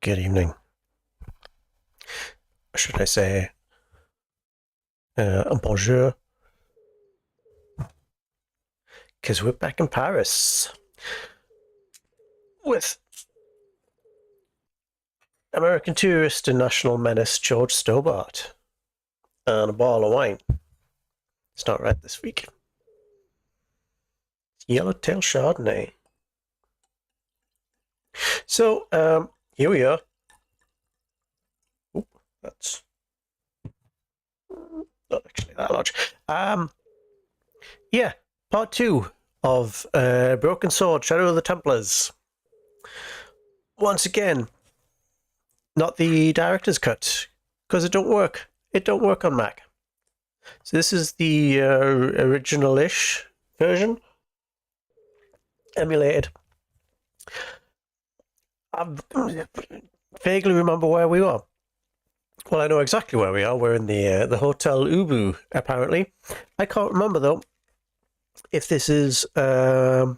Good evening. Should I say bonjour? Because we're back in Paris with American tourist and national menace George Stobbart and a bottle of wine. It's not right this week. It's Yellowtail Chardonnay. So, here we are. Oop, that's not actually that large. Yeah, part 2 of Broken Sword, Shadow of the Templars. Once again, not the director's cut, because it don't work. It don't work on Mac. So this is the original-ish version, emulated. I vaguely remember where we were. Well, I know exactly where we are. We're in the Hotel Ubu, apparently. I can't remember though if this is if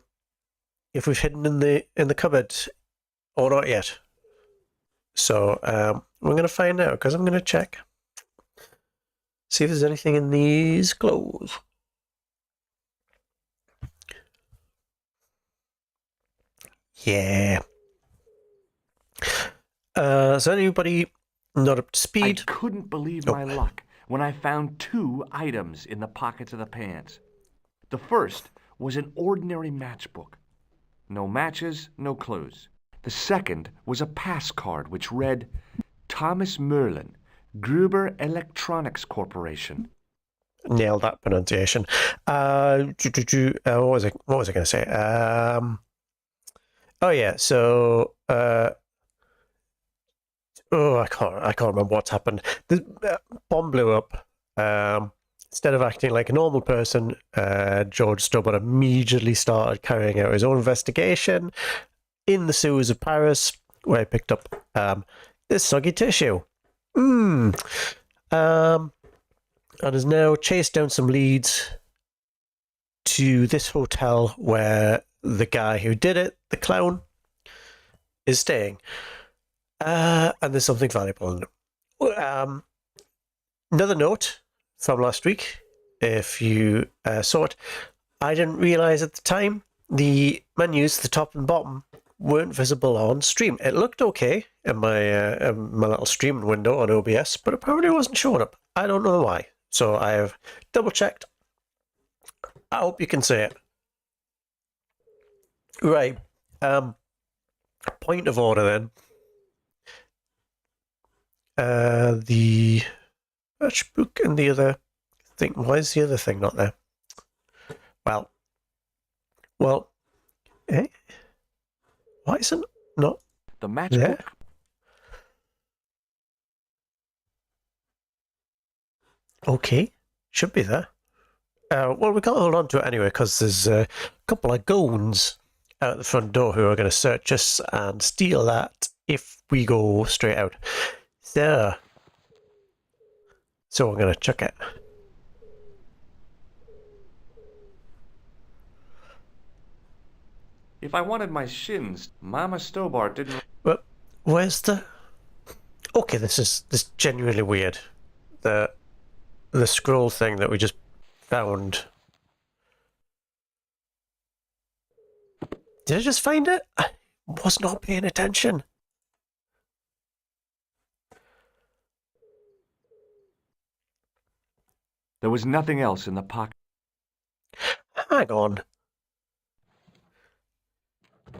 we've hidden in the cupboard or not yet. So we're going to find out, because I'm going to check, see if there's anything in these clothes. Yeah. Is anybody not up to speed? I couldn't believe my luck when I found 2 items in the pockets of the pants. The first was an ordinary matchbook. No matches, no clues. The second was a pass card which read, Thomas Merlin, Gruber Electronics Corporation. Nailed that pronunciation. What was I going to say? Oh yeah. So I can't remember what's happened. The bomb blew up. Instead of acting like a normal person, George Stobbart immediately started carrying out his own investigation in the sewers of Paris, where he picked up this soggy tissue. And has now chased down some leads to this hotel where the guy who did it, the clown, is staying. And there's something valuable in it. Another note from last week, if you saw it, I didn't realise at the time the menus, the top and bottom, weren't visible on stream. It looked okay in my little streaming window on OBS, but apparently it wasn't showing up. I don't know why. So I have double checked. I hope you can see it. Right. Point of order then. The matchbook and the other thing. Why is the other thing not there? Well, eh? Why isn't not the matchbook? There? Okay, should be there. Well, we can't hold on to it anyway, because there's a couple of goons out the front door who are going to search us and steal that if we go straight out. So we're going to chuck it. If I wanted my shins, Mama Stobbart didn't... But where's the... Okay, this is genuinely weird. The scroll thing that we just found. Did I just find it? I was not paying attention. There was nothing else in the pocket. Hang on.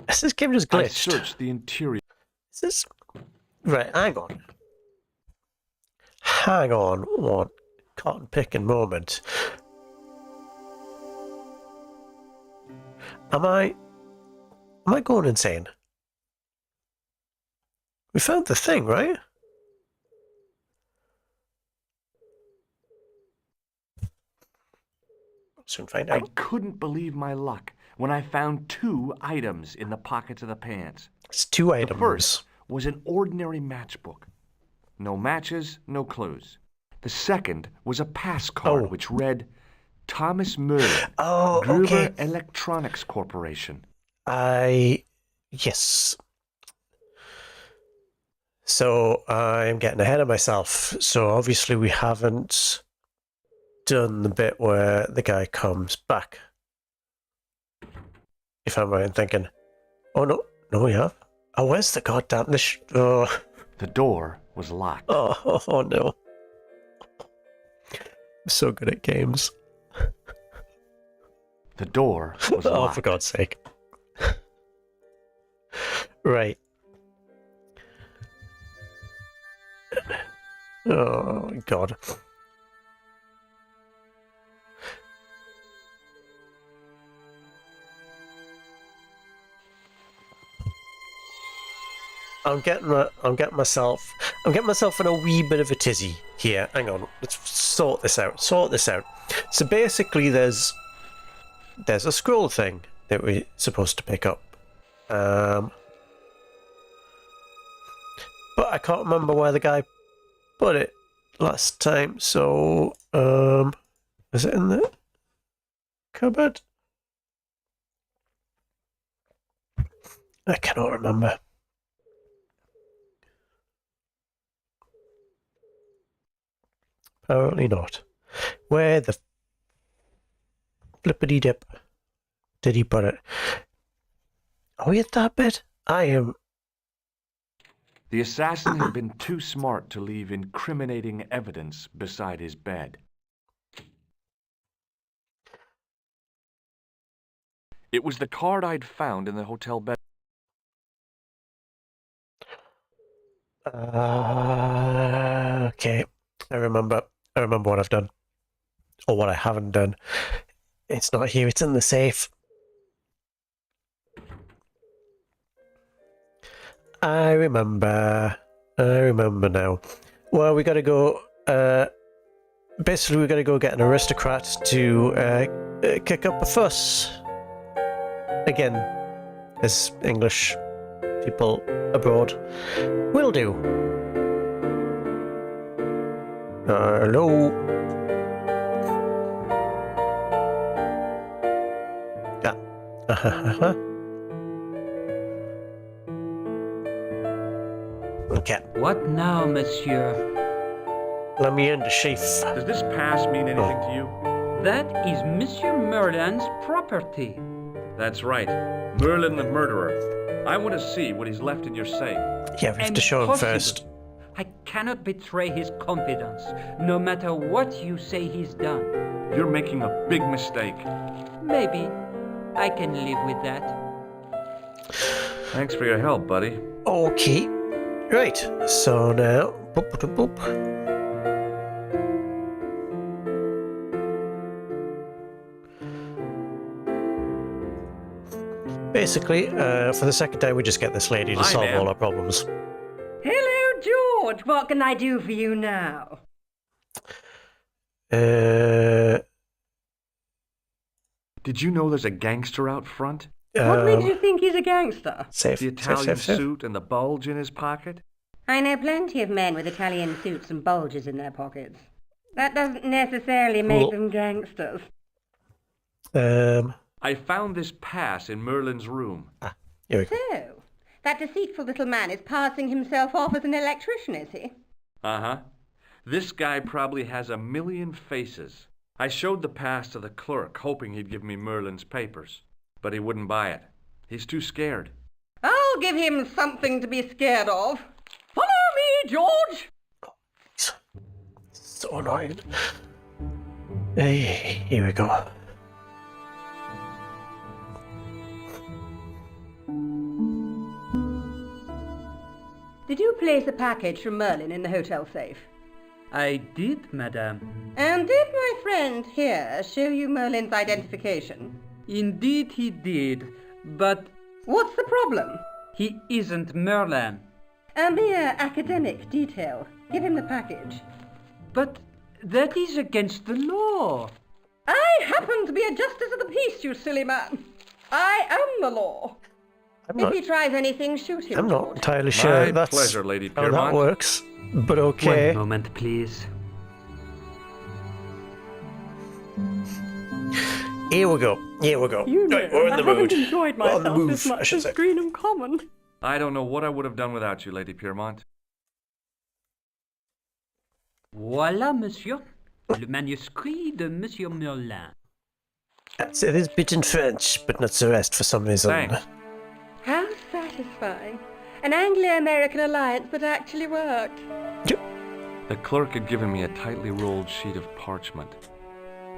Is this game just glitched? I searched the interior. Is this... Right, hang on. Hang on. One cotton picking moment. Am I going insane? We found the thing, right? Soon find I out. couldn't believe my luck when I found 2 items in the pockets of the pants. It's 2 items. The first was an ordinary matchbook. No matches, no clues. The second was a pass card which read, Thomas Merlin, Gruber Electronics Corporation. Yes. So I'm getting ahead of myself. So obviously we haven't done the bit where the guy comes back. If I'm right in thinking. Oh no, we have. Oh, where's the goddamn oh. The door was locked. Oh no. I'm so good at games. The door was Oh, locked. for God's sake. Right. Oh, God. I'm getting myself in a wee bit of a tizzy here. Hang on, let's sort this out. So basically, there's a scroll thing that we're supposed to pick up, but I can't remember where the guy put it last time. So is it in the cupboard? I cannot remember. Apparently not. Where the flippity dip did he put it? Oh, he hit that bit? I am. The assassin had been too smart to leave incriminating evidence beside his bed. It was the card I'd found in the hotel bed. Okay. I remember what I've done. Or what I haven't done. It's not here, it's in the safe. I remember now. Well, we gotta go, basically we gotta go get an aristocrat to kick up a fuss. Again, as English people abroad will do. Hello? Okay. What now, monsieur? Let me in the chief. Does this pass mean anything to you? That is Monsieur Merlin's property. That's right. Merlin the murderer. I want to see what he's left in your safe. Yeah, we have to show him Impossible. first. I cannot betray his confidence, no matter what you say he's done. You're making a big mistake. Maybe. I can live with that. Thanks for your help, buddy. Okay. Right. So now. Boop, boop, boop. Basically, for the second time, we just get this lady to Hi, solve ma'am. all our problems. Hello, George. What can I do for you now? Did you know there's a gangster out front? What makes you think he's a gangster? Safe. The Italian suit and the bulge in his pocket? I know plenty of men with Italian suits and bulges in their pockets. That doesn't necessarily make them gangsters. I found this pass in Merlin's room. Here we go. So, that deceitful little man is passing himself off as an electrician, is he? Uh-huh. This guy probably has a million faces. I showed the pass to the clerk, hoping he'd give me Merlin's papers. But he wouldn't buy it. He's too scared. I'll give him something to be scared of. Follow me, George! So annoying. Hey, here we go. Did you place a package from Merlin in the hotel safe? I did, madame. And did my friend here show you Merlin's identification? Indeed he did, but What's the problem? he isn't Merlin. A mere academic detail. Give him the package. But that is against the law. I happen to be a justice of the peace, you silly man. I am the law. If he tries anything, shoot him. I'm not George. entirely sure My that's pleasure, Lady how that Piermont. works, but okay. One moment, please. Here we go. You know, Right, we're in I the haven't mood. enjoyed We're on myself the move, as I much should as say. Greenham Common. I don't know what I would have done without you, Lady Piermont. Voilà, monsieur. Le manuscrit de Monsieur Merlin. It is bit in French, but not the rest for some reason. Thanks. How satisfying. An Anglo-American alliance that actually worked. The clerk had given me a tightly rolled sheet of parchment.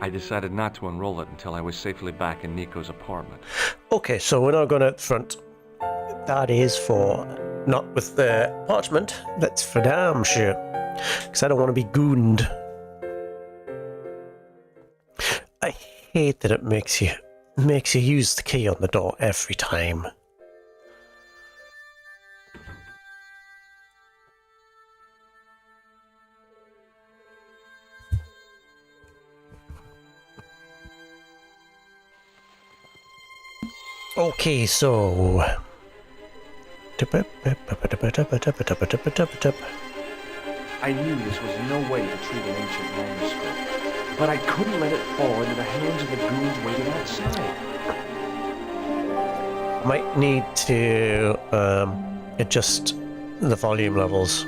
I decided not to unroll it until I was safely back in Nico's apartment. Okay, so we're now going out front. That is for not with the parchment. That's for damn sure. Because I don't want to be gooned. I hate that it makes you use the key on the door every time. Okay, so I knew this was no way to treat an ancient manuscript, but I couldn't let it fall into the hands of the goons waiting outside. might need to adjust the volume levels.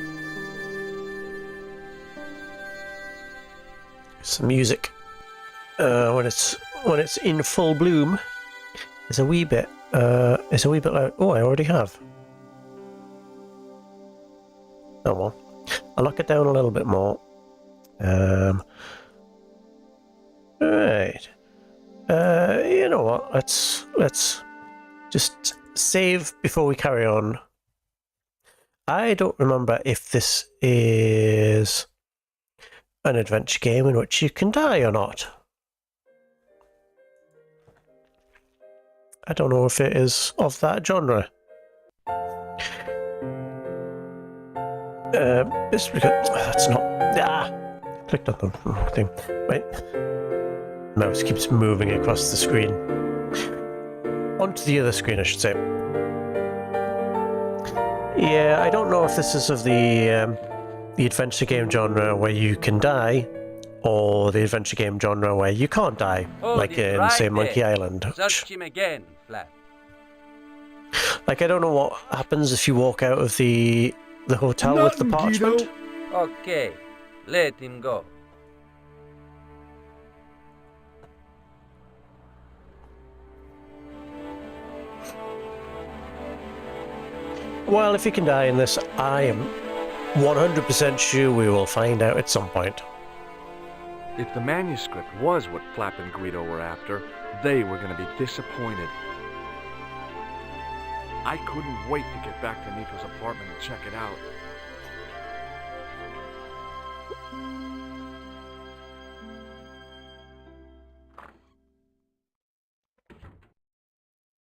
Some music when it's in full bloom is a wee bit loud. Oh, I already have. Oh well, I'll lock it down a little bit more. Right. You know what? Let's just save before we carry on. I don't remember if this is an adventure game in which you can die or not. I don't know if it is of that genre. That's not. Clicked on the wrong thing. Wait. Mouse keeps moving across the screen. Onto the other screen, I should say. Yeah, I don't know if this is of the adventure game genre where you can die, or the adventure game genre where you can't die, like in, say, Monkey Island. Search him again, Flap. Like, I don't know what happens if you walk out of the hotel with the parchment. Okay, let him go. Well, if you can die in this, I am 100% sure we will find out at some point. If the manuscript was what Flap and Greedo were after, they were going to be disappointed. I couldn't wait to get back to Nico's apartment and check it out.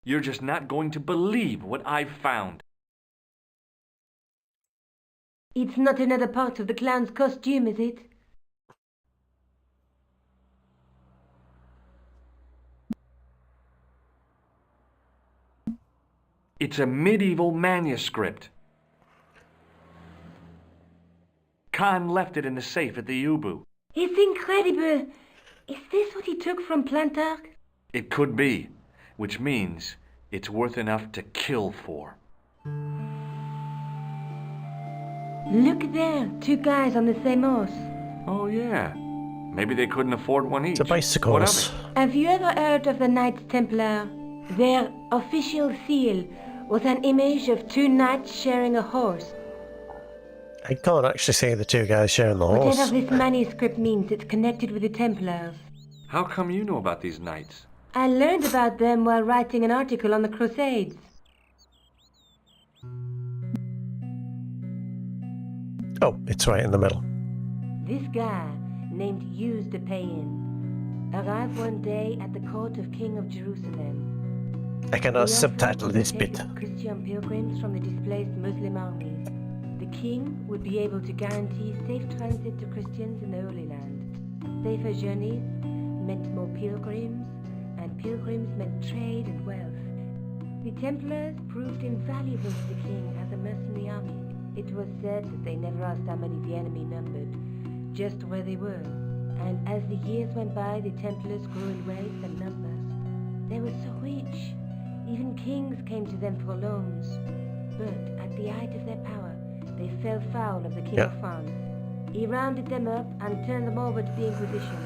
You're just not going to believe what I've found. It's not another part of the clown's costume, is it? It's a medieval manuscript. Khan left it in the safe at the Ubu. It's incredible. Is this what he took from Plantark? It could be, which means it's worth enough to kill for. Look there, two guys on the same horse. Oh yeah, maybe they couldn't afford one each. It's a bicycle. What of it? Have you ever heard of the Knights Templar? Their official seal was an image of two knights sharing a horse. I can't actually say the two guys sharing the horse. Whatever this manuscript means, it's connected with the Templars. How come you know about these knights? I learned about them while writing an article on the Crusades. Oh, it's right in the middle. This guy, named Hughes de Payen, arrived one day at the court of King of Jerusalem. I cannot subtitle this bit. Christian pilgrims from the displaced Muslim armies. The king would be able to guarantee safe transit to Christians in the Holy Land. Safer journeys meant more pilgrims, and pilgrims meant trade and wealth. The Templars proved invaluable to the king as a mercenary army. It was said that they never asked how many the enemy numbered, just where they were. And as the years went by, the Templars grew in wealth and numbers. They were so rich, even kings came to them for loans. But at the height of their power, they fell foul of the King of France. He rounded them up and turned them over to the Inquisition.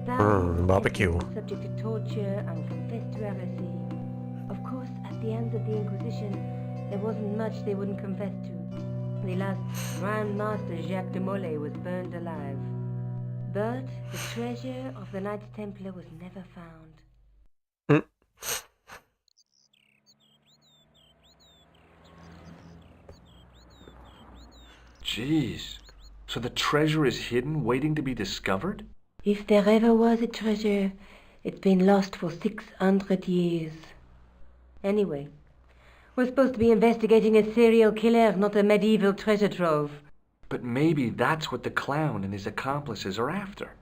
Thousands of barbecue. Templars were subject to torture and confessed to heresy. Of course, at the end of the Inquisition, there wasn't much they wouldn't confess to. The last Grand Master Jacques de Molay was burned alive. But the treasure of the Knights Templar was never found. Jeez. So the treasure is hidden, waiting to be discovered? If there ever was a treasure, it's been lost for 600 years. Anyway, we're supposed to be investigating a serial killer, not a medieval treasure trove. But maybe that's what the clown and his accomplices are after.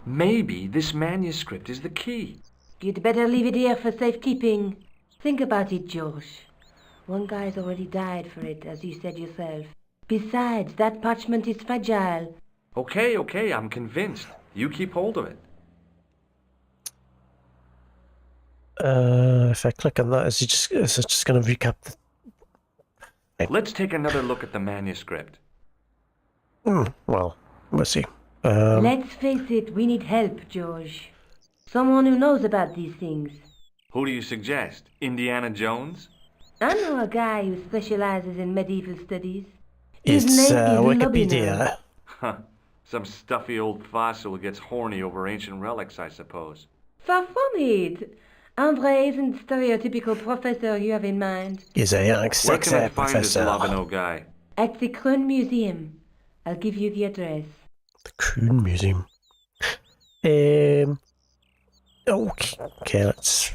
Maybe this manuscript is the key. You'd better leave it here for safekeeping. Think about it, George. One guy's already died for it, as you said yourself. Besides, that parchment is fragile. Okay, I'm convinced. You keep hold of it. If I click on that, is it just going to recap the... Let's take another look at the manuscript. Well, we'll see. Let's face it, we need help, George. Someone who knows about these things. Who do you suggest? Indiana Jones? I know a guy who specializes in medieval studies. His It's name is Wikipedia. Huh. Some stuffy old fossil who gets horny over ancient relics, I suppose. Far from it. Andre isn't the stereotypical professor you have in mind. He's a young Where sex can I find this professor. Lobino guy? At the Kroon Museum. I'll give you the address. The Kroon Museum. Okay, let's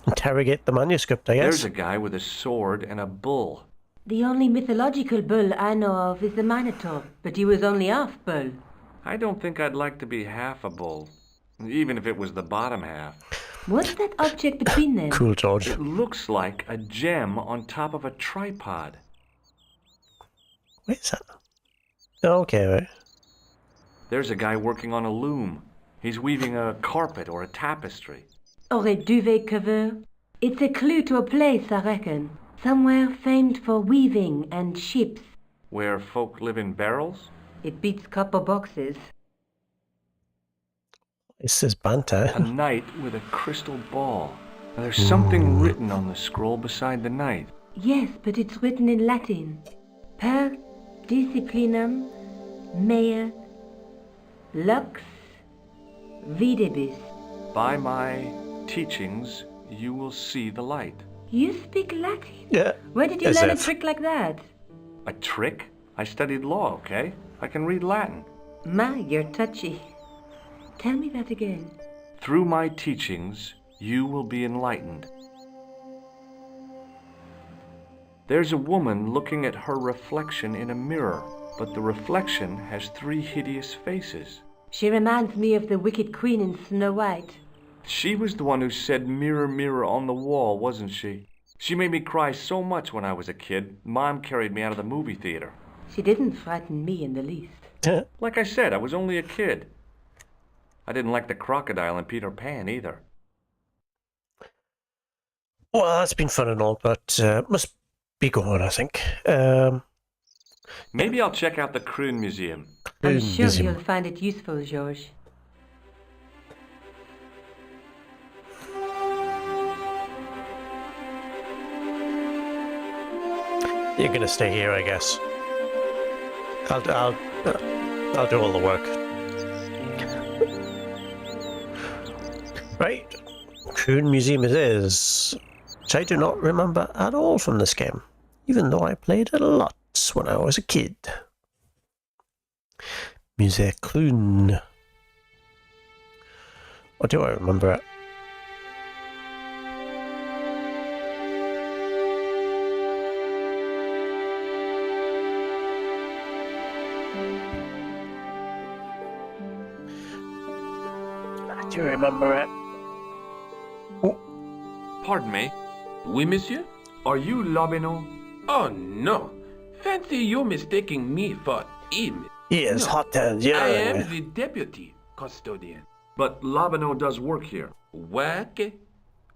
interrogate the manuscript, I guess. There's a guy with a sword and a bull. The only mythological bull I know of is the Minotaur, but he was only half bull. I don't think I'd like to be half a bull, even if it was the bottom half. What's that object between them? Cool, George. It looks like a gem on top of a tripod. What is that? Okay, right. There's a guy working on a loom. He's weaving a carpet or a tapestry. Or a duvet cover? It's a clue to a place, I reckon. Somewhere famed for weaving and ships. Where folk live in barrels? It beats copper boxes. This is banter. A knight with a crystal ball. Now, there's something written on the scroll beside the knight. Yes, but it's written in Latin. Per disciplinam mea lux videbis. By my teachings, you will see the light. You speak Latin? Yeah. Where did you as learn a if. trick like that? A trick? I studied law, okay? I can read Latin. My, you're touchy. Tell me that again. Through my teachings, you will be enlightened. There's a woman looking at her reflection in a mirror, but the reflection has 3 hideous faces. She reminds me of the wicked queen in Snow White. She was the one who said, "Mirror, mirror on the wall," wasn't she? She made me cry so much when I was a kid, Mom carried me out of the movie theater. She didn't frighten me in the least. Like I said, I was only a kid. I didn't like the crocodile in Peter Pan either. Well, that's been fun and all, but must be going, I think. Maybe I'll check out the Kroon Museum. I'm Kroon sure Museum. you'll find it useful, George. You're gonna stay here, I guess. I'll do all the work. Right, Kroon Museum it is, which I do not remember at all from this game, even though I played it a lot when I was a kid. Musée Kroon. Or do I remember it? Do you remember it? Pardon me? Oui, monsieur? Are you Lobino? Oh, no. Fancy you mistaking me for him. He is hot and young. I am the deputy custodian. But Lobino does work here. Work?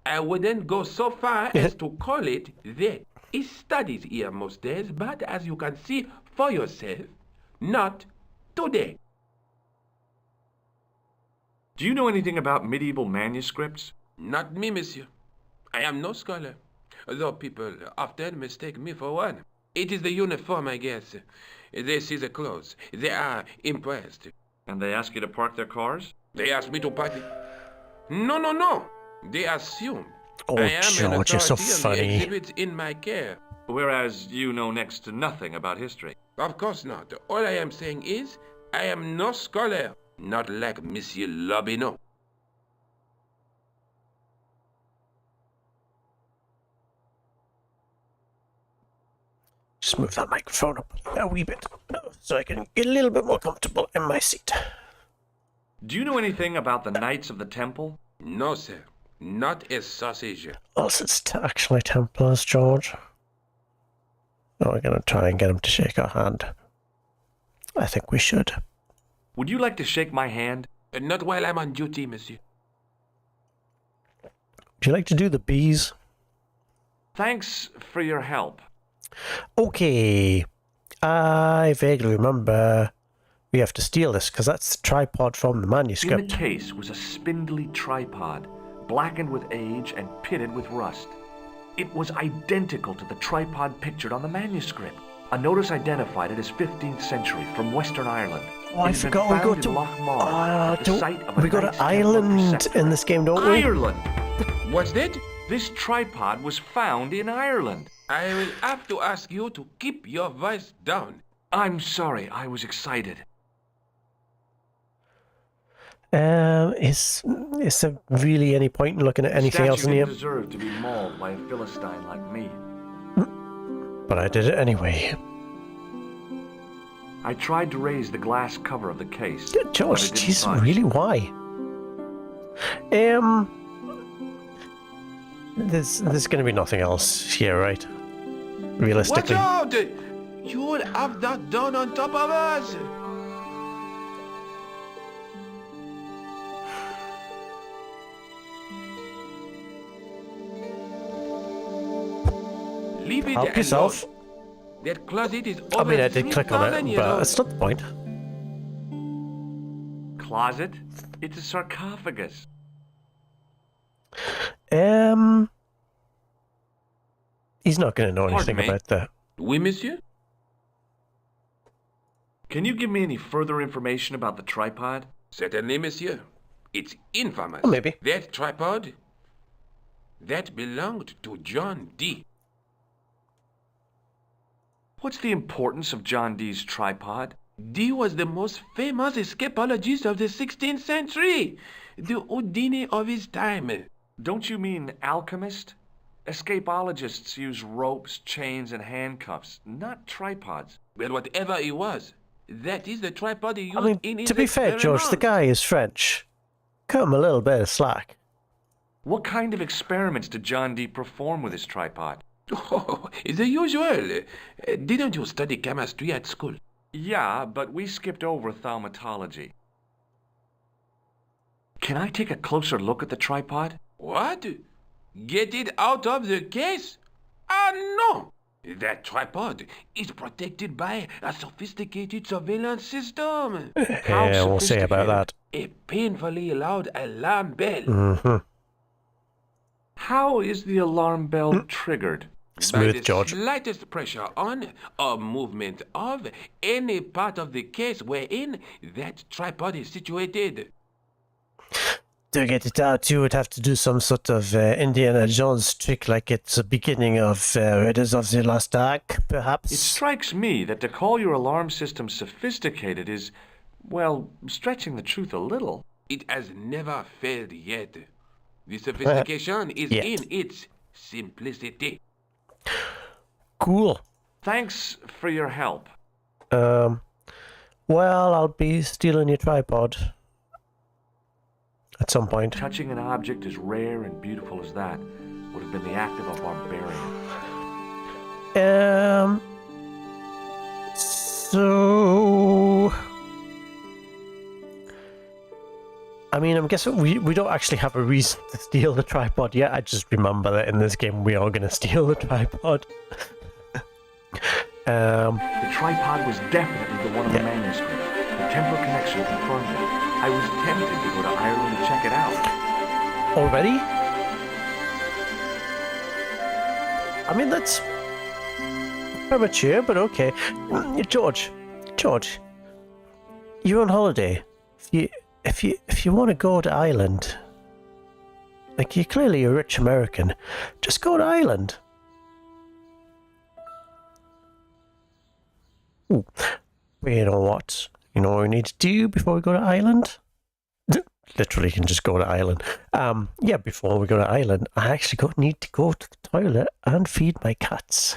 I wouldn't go so far as to call it that. He studies here most days, but as you can see for yourself, not today. Do you know anything about medieval manuscripts? Not me, monsieur. I am no scholar, though people often mistake me for one. It is the uniform, I guess. They see the clothes. They are impressed. And they ask you to park their cars? They ask me to party. No. They assume Oh, I am an George, you're so authority on the funny. exhibits in my care. Whereas you know next to nothing about history. Of course not. All I am saying is, I am no scholar, not like Monsieur Lobineau. Just move that microphone up a wee bit so I can get a little bit more comfortable in my seat. Do you know anything about the Knights of the Temple? No, sir. Not a sausage. Also, it's actually Templars, George. Oh, we're going to try and get him to shake our hand. I think we should. Would you like to shake my hand? Not while I'm on duty, monsieur. Would you like to do the bees? Thanks for your help. Okay. I vaguely remember we have to steal this because that's the tripod from the In manuscript. the case was a spindly tripod, blackened with age and pitted with rust. It was identical to the tripod pictured on the manuscript. A notice identified it as 15th century from Western Ireland. Oh, I It had been forgot we found go in to Loch Mar, the site of a we go to Knights Templar Ireland preceptory. in this game, don't we? Ireland! What's that? This tripod was found in Ireland. I will have to ask you to keep your voice down. I'm sorry, I was excited. Is there really any point in looking at anything else in Statue here? didn't deserve to be mauled by a Philistine like me. But I did it anyway. I tried to raise the glass cover of the case. George, but it didn't jeez, budge. really, why? There's going to be nothing else here, right? Watch Realistically. out! You will have that done on top of us! Leave it Help alone. yourself. That closet is I over mean, I did click on 3,000 it, years but old. that's not the point. Closet? It's a sarcophagus. He's not going to know anything Pardon me? about that. Oui, monsieur? Can you give me any further information about the tripod? Certainly, monsieur. It's infamous. Oh, maybe. That tripod, that belonged to John Dee. What's the importance of John Dee's tripod? Dee was the most famous escapologist of the 16th century. The Houdini of his time. Don't you mean alchemist? Escapologists use ropes, chains, and handcuffs, not tripods. Well, whatever he was, that is the tripod he used I mean, in his to be fair, George, the experiment. guy is French. Cut him a little bit of slack. What kind of experiments did John Dee perform with his tripod? Oh, the usual. Didn't you study chemistry at school? Yeah, but we skipped over thaumatology. Can I take a closer look at the tripod? What? Get it out of the case? Ah, no! That tripod is protected by a sophisticated surveillance system. How Yeah, we'll see about that. A painfully loud alarm bell. Mm-hmm. How is the alarm bell triggered? By Smooth, the George. slightest pressure on or movement of any part of the case wherein that tripod is situated. To get it out, you would have to do some sort of Indiana Jones trick, like it's the beginning of Raiders of the Lost Ark, perhaps. It strikes me that to call your alarm system sophisticated is, well, stretching the truth a little. It has never failed yet. The sophistication is Yet. in its simplicity. Cool. Thanks for your help. Well, I'll be stealing your tripod at some point. Touching an object as rare and beautiful as that would have been the act of a barbarian. So I mean, I'm guessing we don't actually have a reason to steal the tripod yet. I just remember that in this game we are going to steal the tripod. The tripod was definitely the one in the manuscript. The Templar connection confirmed it. I was tempted to go to Ireland to check it out. Already? I mean, that's premature, but okay. George, you're on holiday. If you want to go to Ireland, like you're clearly a rich American, just go to Ireland. Ooh. But you know what? You know what we need to do before we go to Ireland? Literally can just go to Ireland. Yeah, before we go to Ireland, I actually need to go to the toilet and feed my cats,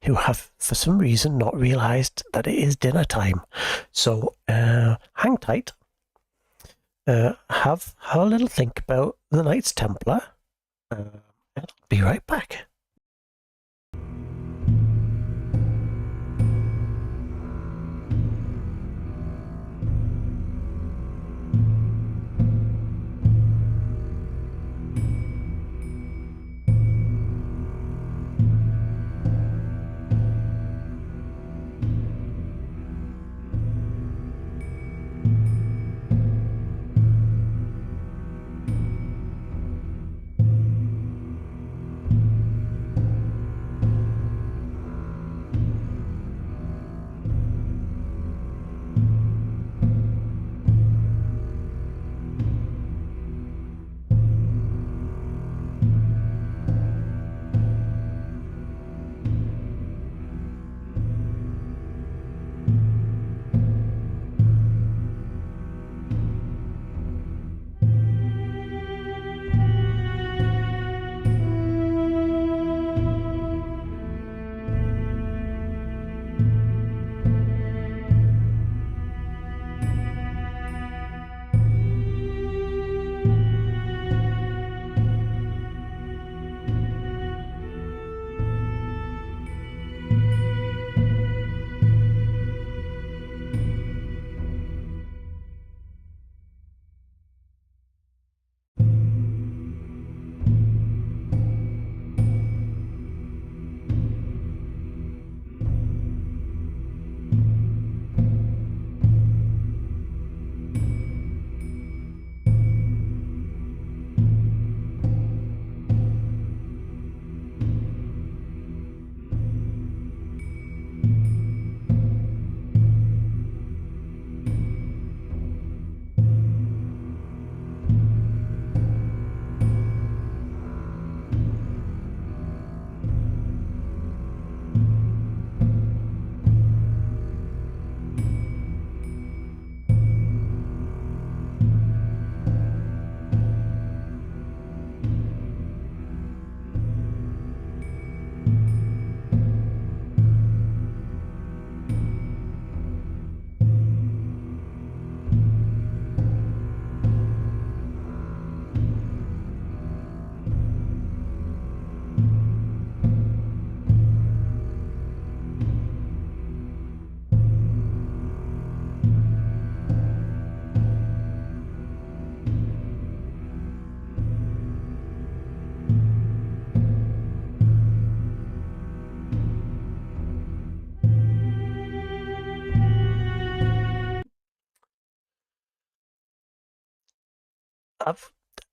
who have, for some reason, not realised that it is dinner time. So, hang tight. Have a little think about the Knights Templar. I'll be right back.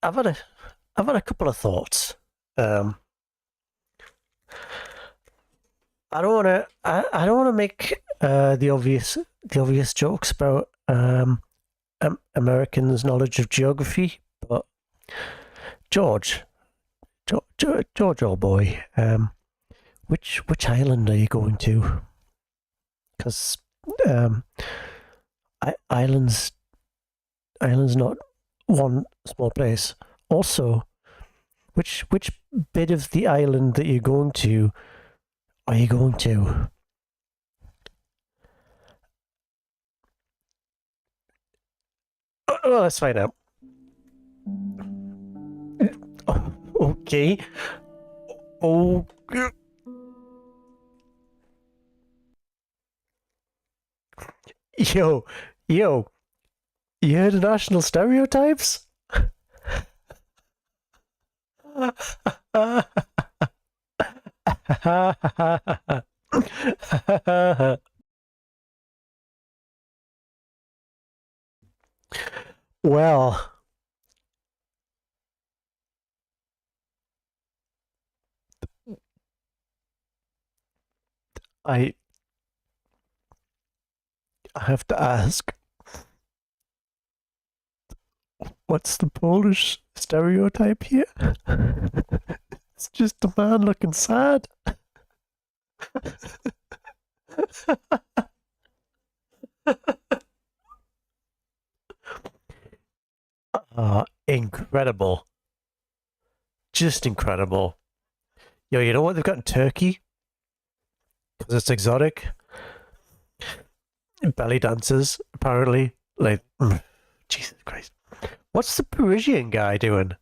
I've had a couple of thoughts. I don't want to make the obvious jokes about Americans' knowledge of geography, but George, old boy, which island are you going to? Because islands not one small place. Also, which bit of the island that you're going to are you going to? Oh, let's find out. Okay. Oh. Yo. You heard the national stereotypes? Well, I have to ask, what's the Polish stereotype here? It's just a man looking sad. Incredible. Just incredible. Yo, you know what they've got in Turkey? Because it's exotic. Belly dancers, apparently. Like, Jesus Christ. What's the Parisian guy doing?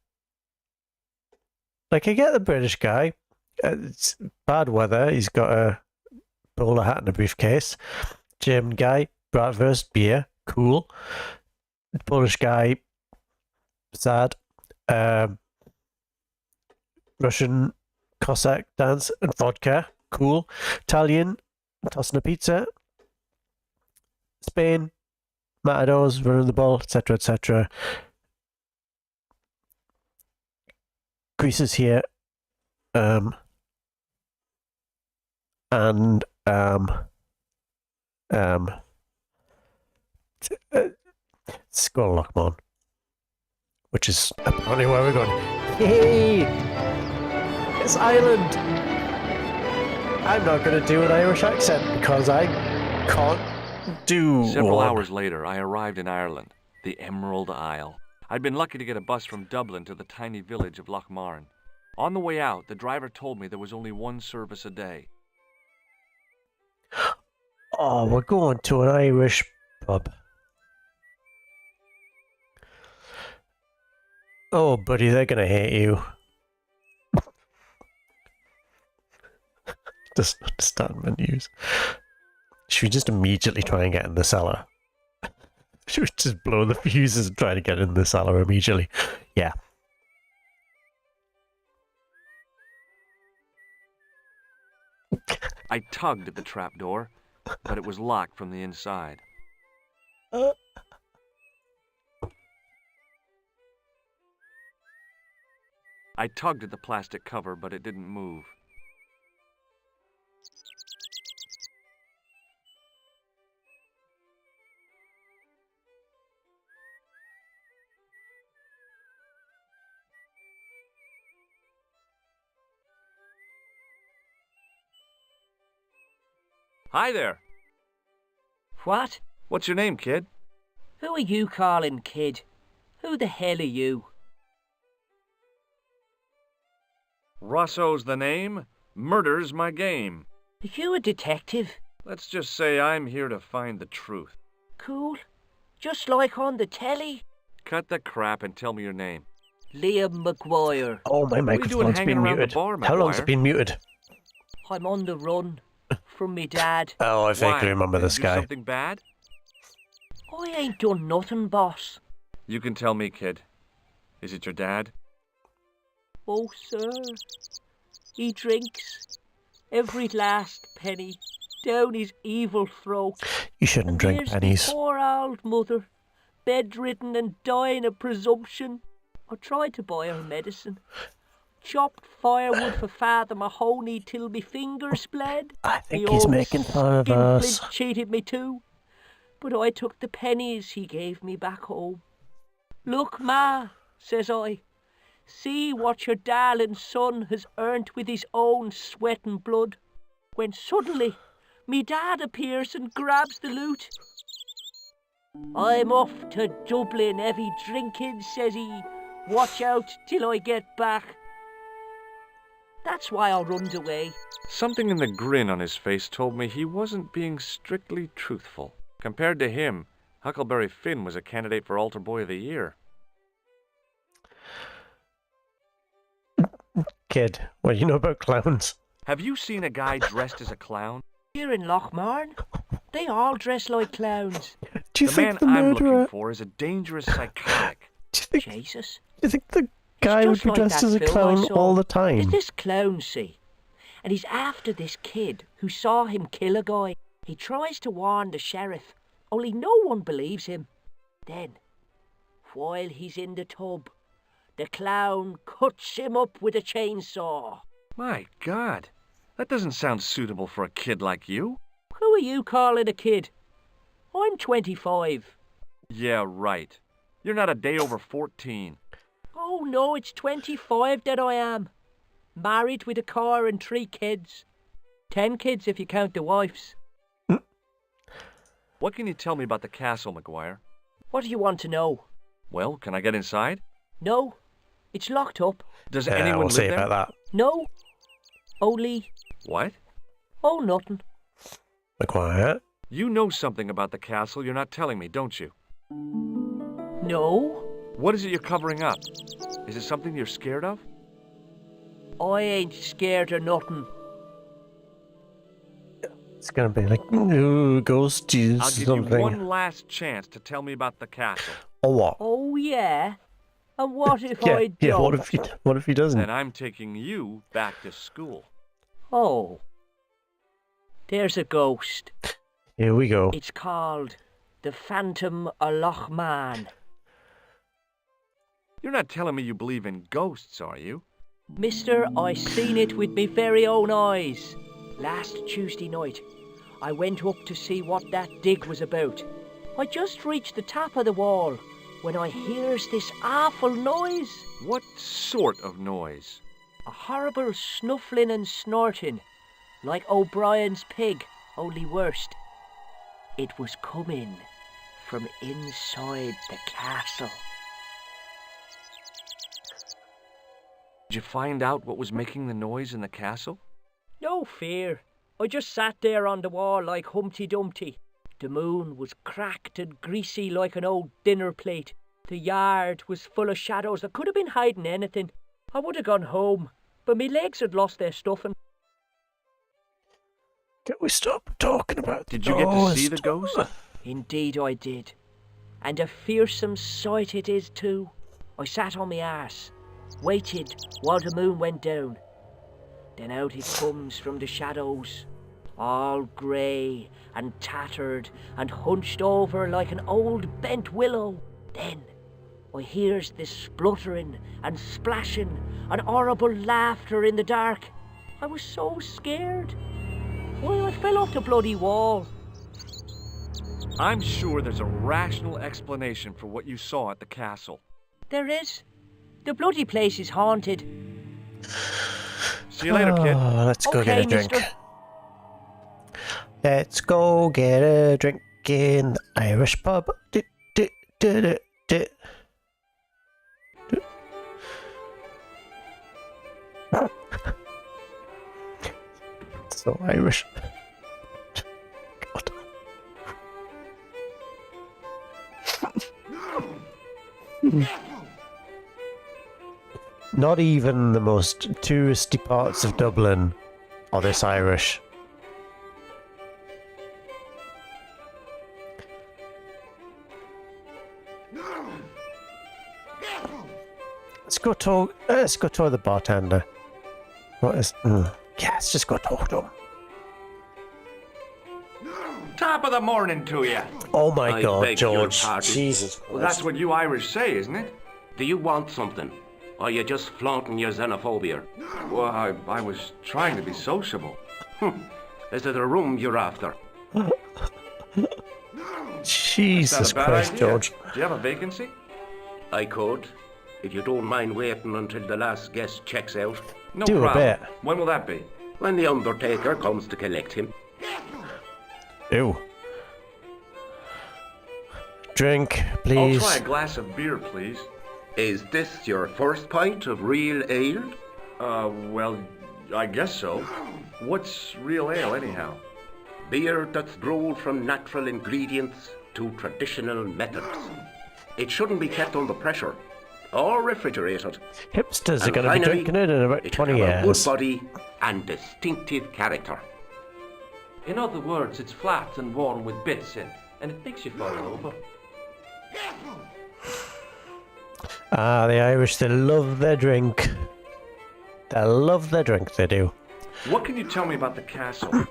Like, I get the British guy. It's bad weather. He's got a bowler hat and a briefcase. German guy, bratwurst, beer, cool. Polish guy, sad. Russian Cossack dance and vodka, cool. Italian, tossing a pizza. Spain, matadors, running the ball, etc., etc. Greece is here. Skull Lockmon, which is apparently where we're going. Hey! It's Ireland! I'm not going to do an Irish accent because I can't do Several one. hours later, I arrived in Ireland, the Emerald Isle. I'd been lucky to get a bus from Dublin to the tiny village of Lochmarn. On the way out, the driver told me there was only one service a day. Oh, we're going to an Irish pub. Oh, buddy, they're going to hate you. Just understand menus. Should we just immediately try and get in the cellar? Should we just blow the fuses and try to get in the cellar immediately? Yeah. I tugged at the trapdoor, but it was locked from the inside. I tugged at the plastic cover, but it didn't move. Hi there. What? What's your name, kid? Who are you calling kid? Who the hell are you? Rosso's the name. Murder's my game. Are you a detective? Let's just say I'm here to find the truth. Cool. Just like on the telly. Cut the crap and tell me your name. Liam McGuire. Oh, my What are you doing microphone's hanging been around the muted. bar, How long's McGuire? it been muted? I'm on the run from me dad. Oh, I vaguely Why? remember Did this you do guy. something bad? I ain't done nothing, boss. You can tell me, kid. Is it your dad? Oh, sir. He drinks every last penny down his evil throat. You shouldn't And drink there's pennies. me poor old mother, bedridden and dying of presumption. I tried to buy her medicine. Chopped firewood for Father Mahoney till me fingers bled. I think The he's old making fun of us. skinflint cheated me too. But I took the pennies he gave me back home. Look, Ma, says I. See what your darling son has earned with his own sweat and blood. When suddenly, me dad appears and grabs the loot. I'm off to Dublin, heavy drinking, says he. Watch out till I get back. That's why I runned away. Something in the grin on his face told me he wasn't being strictly truthful. Compared to him, Huckleberry Finn was a candidate for Altar Boy of the Year. Kid, what do you know about clowns? Have you seen a guy dressed as a clown? Here in Lochmarn, they all dress like clowns. Do you The think man the I'm murderer... looking for is a dangerous psychotic. Jesus. Do you think the guy would just be like dressed that as a film I clown saw. all the It's time? this clown, see? And he's after this kid who saw him kill a guy. He tries to warn the sheriff, only no one believes him. Then, While he's in the tub, the clown cuts him up with a chainsaw. My God, that doesn't sound suitable for a kid like you. Who are you calling a kid? I'm 25. Yeah, right. You're not a day over 14. Oh no, it's 25 that I am. Married with a car and 3 kids. 10 kids if you count the wives. What can you tell me about the castle, McGuire? What do you want to know? Well, can I get inside? No, it's locked up. Does Yeah, anyone we'll live see there? about that. No, only... What? Oh, nothing. McGuire. You know something about the castle you're not telling me, don't you? No, What is it you're covering up? Is it something you're scared of? I ain't scared of nothing. It's gonna be like, ooh, ghosties I'll or give something. you one last chance to tell me about the castle. Or what? Oh yeah? And what if yeah, I don't? yeah. What if he doesn't? Then I'm taking you back to school. Oh. There's a ghost. Here we go. It's called the Phantom of Loch Man. You're not telling me you believe in ghosts, are you? Mister, I seen it with me very own eyes. Last Tuesday night, I went up to see what that dig was about. I just reached the top of the wall when I hears this awful noise. What sort of noise? A horrible snuffling and snorting, like O'Brien's pig, only worst. It was coming from inside the castle. Did you find out what was making the noise in the castle? No fear. I just sat there on the wall like Humpty Dumpty. The moon was cracked and greasy like an old dinner plate. The yard was full of shadows. I could have been hiding anything. I would have gone home, but me legs had lost their stuffing. Can we stop talking about Did you get to see the ghost? Indeed I did. And a fearsome sight it is too. I sat on my arse, waited while the moon went down. Then out it comes from the shadows, all grey and tattered and hunched over like an old bent willow. Then I hears this spluttering and splashing and horrible laughter in the dark. I was so scared. Why, I fell off the bloody wall. I'm sure there's a rational explanation for what you saw at the castle. There is. The bloody place is haunted. See you later, kid. Oh, let's go Okay, get a drink. mister. Let's go get a drink in the Irish pub. Du, du, du, du, du. Du. So Irish. God. Not even the most touristy parts of Dublin are this Irish. Let's go talk to the bartender. What is? Yeah, let's just go talk to him. Top of the morning to you. Oh my I God, beg your George! pardon. Jesus Christ! Well, that's what you Irish say, isn't it? Do you want something? Or are you just flaunting your xenophobia? Well, I was trying to be sociable. Is it a room you're after? Jesus That's not a bad Christ, idea. George! Do you have a vacancy? I could, if you don't mind waiting until the last guest checks out. No Do a problem. bit. When will that be? When the undertaker comes to collect him. Ew. Drink, I'll please. try a glass of beer, please. Is this your first pint of real ale? Well, I guess so. What's real ale, anyhow? Beer that's brewed from natural ingredients to traditional methods. It shouldn't be kept under pressure or refrigerated. Hipsters are And going to be finally, drinking it in about it should 20 have a good years. body and distinctive character. In other words, it's flat and worn with bits in, and it makes you fall over. Ah, the Irish, they love their drink. They love their drink, they do. What can you tell me about the castle?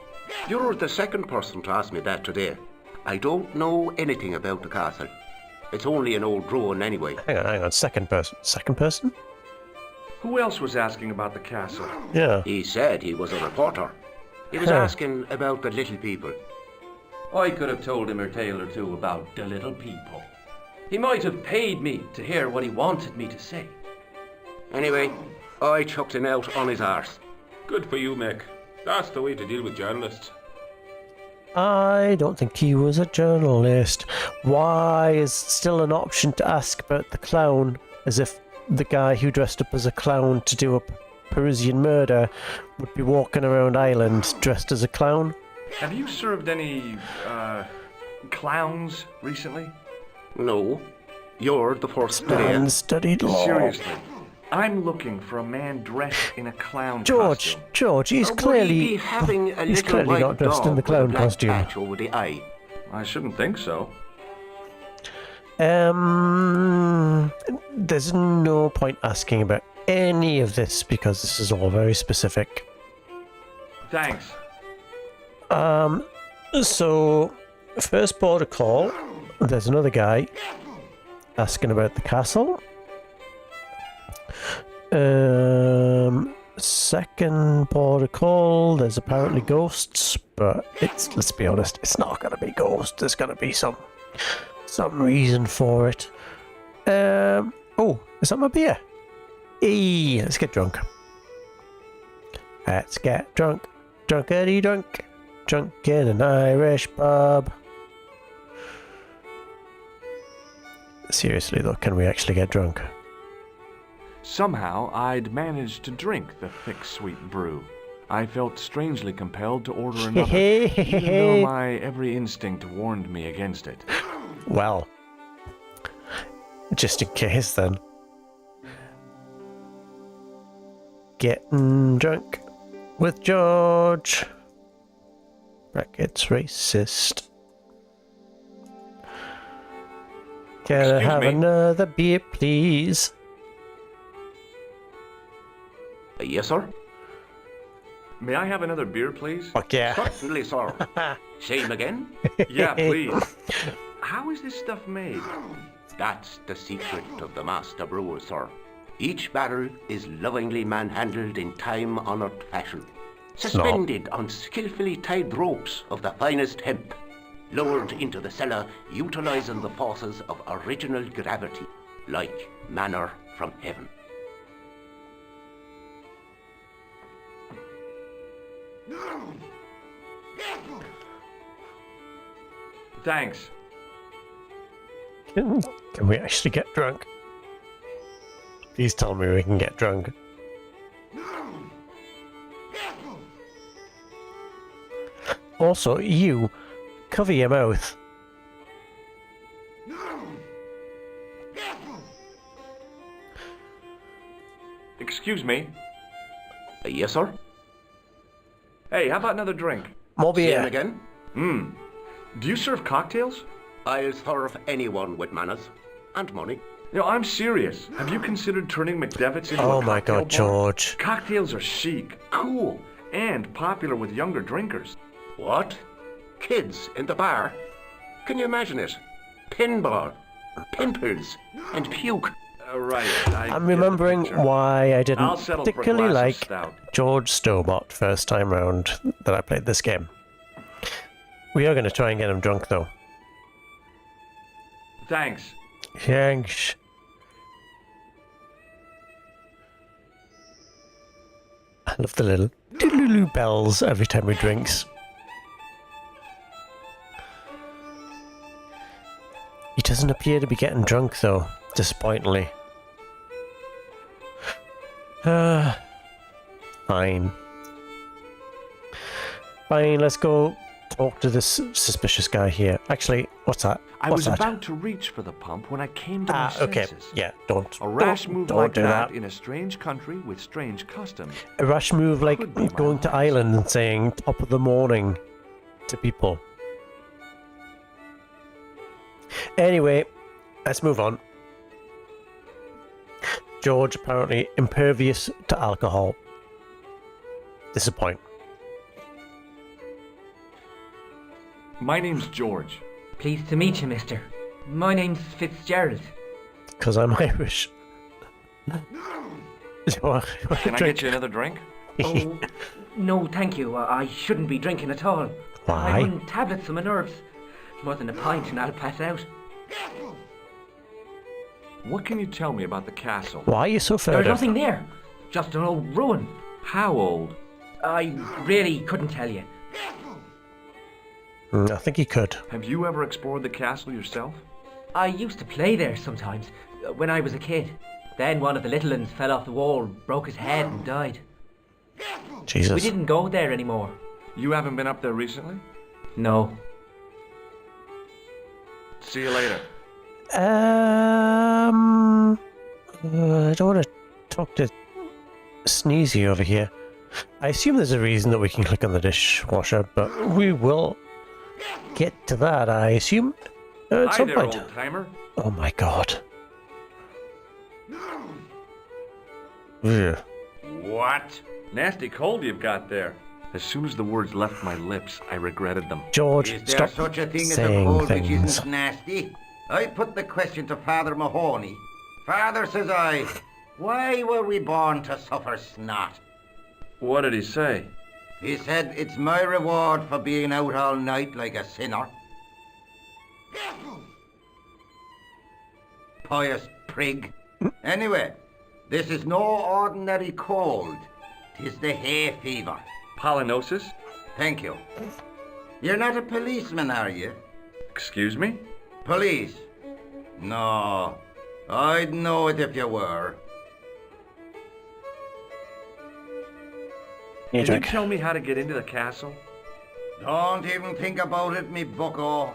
You're the second person to ask me that today. I don't know anything about the castle. It's only an old drone anyway. Hang on. Second person. Second person? Who else was asking about the castle? Yeah. He said he was a reporter. He was asking about the little people. I could have told him a tale or two about the little people. He might have paid me to hear what he wanted me to say. Anyway, I chucked him out on his arse. Good for you, Mick. That's the way to deal with journalists. I don't think he was a journalist. Why is still an option to ask about the clown, as if the guy who dressed up as a clown to do a Parisian murder would be walking around Ireland dressed as a clown? Have you served any, clowns recently? No, you're the first player. Man studied law. Seriously, I'm looking for a man dressed in a clown George, costume. George, he's Would he clearly be having a he's little clearly white not dressed in dog the clown with a black costume. patch over the eye? I shouldn't think so. There's no point asking about any of this because this is all very specific. Thanks. So, first border call, there's another guy asking about the castle. Second border call, there's apparently ghosts, but let's be honest, it's not gonna be ghosts, there's gonna be some reason for it. Oh, is that my beer? Hey, let's get drunk. Let's get drunk. Drunkety drunk. Drunk in an Irish pub. Seriously though, can we actually get drunk? Somehow, I'd managed to drink the thick, sweet brew. I felt strangely compelled to order another, even though my every instinct warned me against it. Well, just in case then. Getting drunk with George. Brackets racist. Can I have another beer, please? Yes, sir? May I have another beer, please? Fuck yeah. Certainly, sir. Same again? Yeah, please. How is this stuff made? That's the secret of the master brewer, sir. Each barrel is lovingly manhandled in time-honoured fashion. Suspended on skillfully tied ropes of the finest hemp. Lowered into the cellar, utilising the forces of original gravity, like manna from heaven. Thanks. Can we actually get drunk? Please tell me we can get drunk. Also, you, cover your mouth. Excuse me. Yes, sir? Hey, how about another drink? More Same beer. again? Do you serve cocktails? I'll serve anyone with manners and money. No, I'm serious. Have you considered turning McDevitt's into a Oh my cocktail god, bar? George. Cocktails are chic, cool, and popular with younger drinkers. What? Kids in the bar? Can you imagine it? Pinball, pimples, and puke. Right. I'm remembering why I I'll didn't settle for a particularly glass of like stout. George Stobbart first time round that I played this game. We are going to try and get him drunk though. Thanks. Thanks. I love the little doodaloo bells every time he drinks. He doesn't appear to be getting drunk though, disappointingly. Fine. Fine, let's go talk to this suspicious guy here. Actually, what's that? I What's was that? about to reach for the pump when I came to my senses. Okay. Yeah, don't. A rash don't, move don't like do that in a strange country with strange customs. A rash move like Could be my going to loss. Ireland and saying top of the morning to people. Anyway, let's move on. George apparently impervious to alcohol. Disappoint. My name's George. Pleased to meet you, mister. My name's Fitzgerald. Because I'm Irish. Can I get you another drink? Oh, no, thank you. I shouldn't be drinking at all. Why? I'm on tablets for my nerves. More than a pint and I'll pass out. What can you tell me about the castle? Why are you so There's furtive? nothing there. Just an old ruin. How old? I really couldn't tell you. I think he could. Have you ever explored the castle yourself? I used to play there sometimes, when I was a kid. Then one of the little ones fell off the wall, broke his head and died. Jesus. We didn't go there anymore. You haven't been up there recently? No. See you later. I don't want to talk to Sneezy over here. I assume there's a reason that we can click on the dishwasher, but we will get to that, I assume, at Hi some there, point. old-timer. Oh my god. Ugh. What? Nasty cold you've got there. As soon as the words left my lips, I regretted them. George, Is there stop such a thing as a saying cold which things. isn't nasty? I put the question to Father Mahoney. Father, says I, why were we born to suffer snot? What did he say? He said, it's my reward for being out all night like a sinner. Pious prig. Anyway, this is no ordinary cold. 'Tis the hay fever. Pollinosis? Thank you. You're not a policeman, are you? Excuse me? Police? No, I'd know it if you were. Yeah, Can you Jack. tell me how to get into the castle? Don't even think about it, me bucko.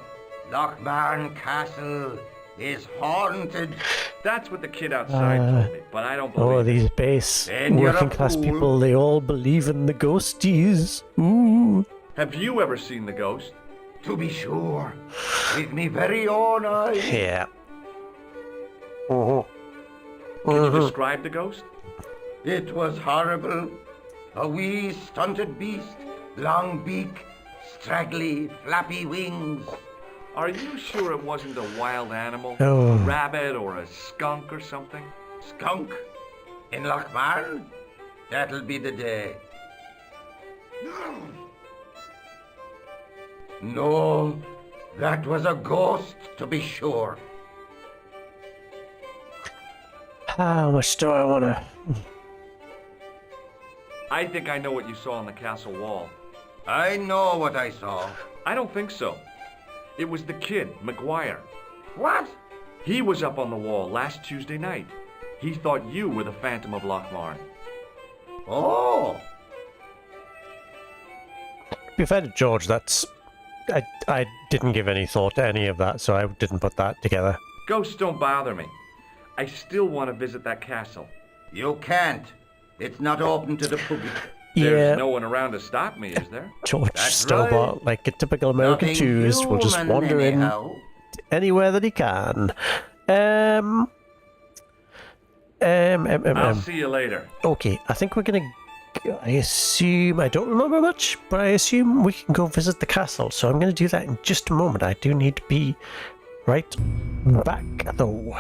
Lochmarn Castle is haunted. That's what the kid outside told me, but I don't believe Oh, it. these base Then you're a working class fool. people, they all believe in the ghosties. Ooh. Have you ever seen the ghost? To be sure, with me very own eyes. Yeah. Uh-huh. Can you describe the ghost? It was horrible. A wee stunted beast, long beak, straggly, flappy wings. Are you sure it wasn't a wild animal? Oh. A rabbit or a skunk or something? Skunk? In Lochmarn? That'll be the day. No, that was a ghost, to be sure. How much do I want to... I think I know what you saw on the castle wall. I know what I saw. I don't think so. It was the kid, McGuire. What? He was up on the wall last Tuesday night. He thought you were the Phantom of Lochmarn. Oh, To be fair to George, that's... I didn't give any thought to any of that, so I didn't put that together. Ghosts don't bother me. I still want to visit that castle. you can't. It's not open to the public. There's no one around to stop me, is there? George That's Stobbart, right. like a typical American Nothing tourist, will just human wander in anyhow. anywhere that he can. I'll see you later. Okay, I think we're gonna... I assume... I don't remember much, but I assume we can go visit the castle, so I'm gonna do that in just a moment. I do need to be right back, though.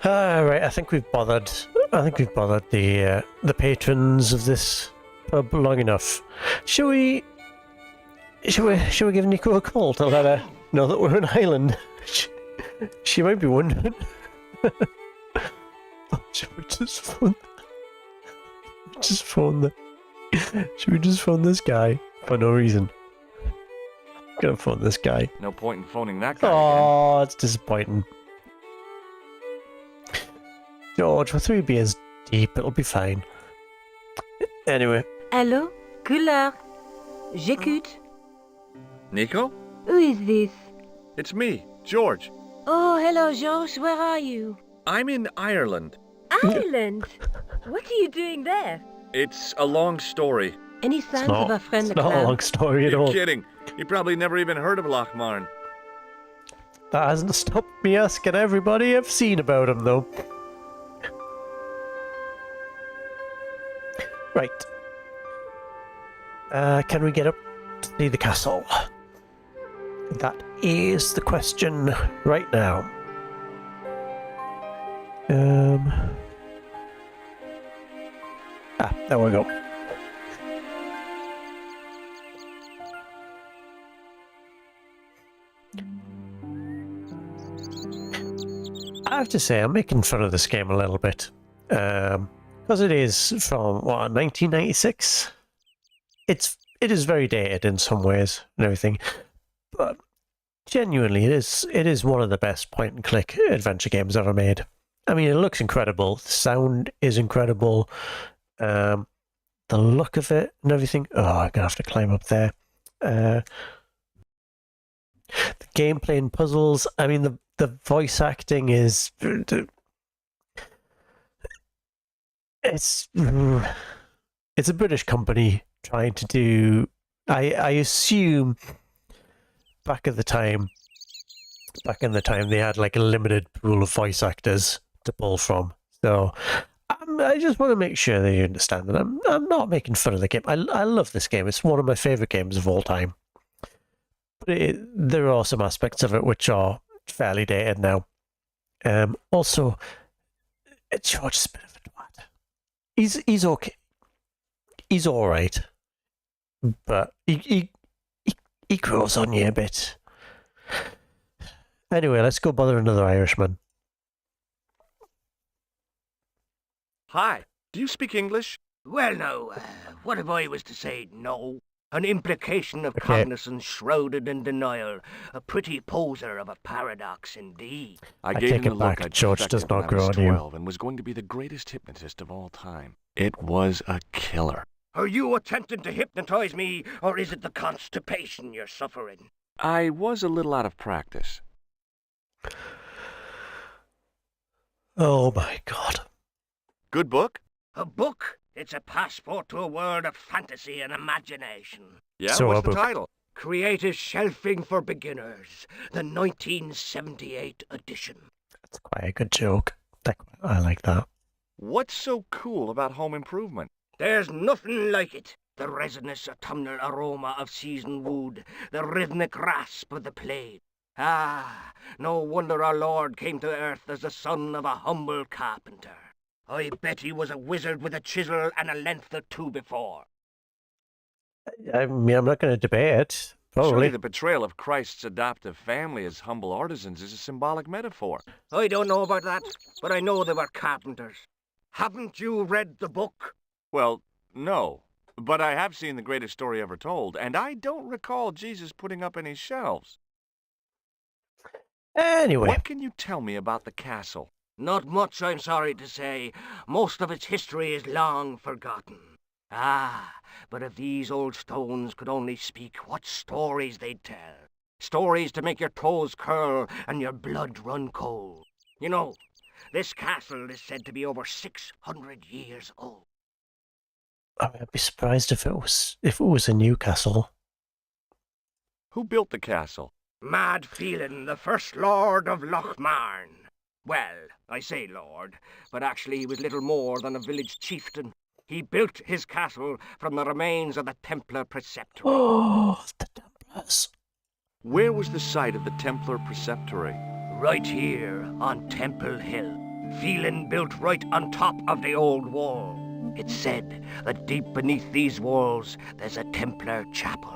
Right, I think we've bothered the patrons of this pub long enough. Shall we give Nico a call to let her know that we're an island? She might be wondering. Should we just phone this guy for no reason? I'm gonna phone this guy. No point in phoning that guy Oh, it's disappointing. George, we're 3 beers deep, it'll be fine. Anyway. Allô? Couleur. J'écoute. again. Nico? Who is this? It's me, George. Oh, hello, George. Where are you? I'm in Ireland. Ireland? What are you doing there? It's a long story. Any signs of our friend the It's not a clown? long story at You're all. kidding. You probably never even heard of Lochmarn. That hasn't stopped me asking everybody I've seen about him, though. Right. Can we get up to see the castle? That is the question right now. There we go. I have to say, I'm making fun of this game a little bit. Because it is from, 1996? It is very dated in some ways and everything. But genuinely, it is one of the best point-and-click adventure games ever made. I mean, it looks incredible. The sound is incredible. The look of it and everything. Oh, I'm gonna have to climb up there. The gameplay and puzzles. I mean, the voice acting is. It's a British company trying to do. I assume back in the time they had like a limited pool of voice actors to pull from. So I just want to make sure that you understand that I'm not making fun of the game. I love this game. It's one of my favorite games of all time. But there are some aspects of it which are fairly dated now. Also, George is a bit of a twat. He's okay. He's all right, but he grows on you a bit. Anyway, let's go bother another Irishman. Hi. Do you speak English? Well, now, what if I was to say no? An implication of Okay. cognizance shrouded in denial. A pretty poser of a paradox indeed. I I gave take him it the look back. I'd George perfected does not when I grow was on you. 12 and was going to be the greatest hypnotist of all time. It was a killer. Are you attempting to hypnotize me, or is it the constipation you're suffering? I was a little out of practice. Oh my god. Good book? A book? It's a passport to a world of fantasy and imagination. Yeah, So what's a the book. title? Creative Shelving for Beginners, the 1978 edition. That's quite a good joke. I like that. What's so cool about home improvement? There's nothing like it. The resinous autumnal aroma of seasoned wood, the rhythmic rasp of the plate. Ah, no wonder our Lord came to earth as the son of a humble carpenter. I bet he was a wizard with a chisel and a length or two before. I mean, I'm not going to debate it. Surely Probably. the portrayal of Christ's adoptive family as humble artisans is a symbolic metaphor. I don't know about that, but I know they were carpenters. Haven't you read the book? Well, no. But I have seen The Greatest Story Ever Told, and I don't recall Jesus putting up any shelves. Anyway, What can you tell me about the castle? Not much, I'm sorry to say. Most of its history is long forgotten. Ah, but if these old stones could only speak, what stories they'd tell. Stories to make your toes curl and your blood run cold. You know, this castle is said to be over 600 years old. I'd be surprised if it was a new castle. Who built the castle? Mad Phelan, the first lord of Lochmarn. Well, I say lord, but actually he was little more than a village chieftain. He built his castle from the remains of the Templar preceptory. Oh, the Templars. Where was the site of the Templar preceptory? Right here on Temple Hill. feeling built right on top of the old wall. It's said that deep beneath these walls there's a Templar chapel.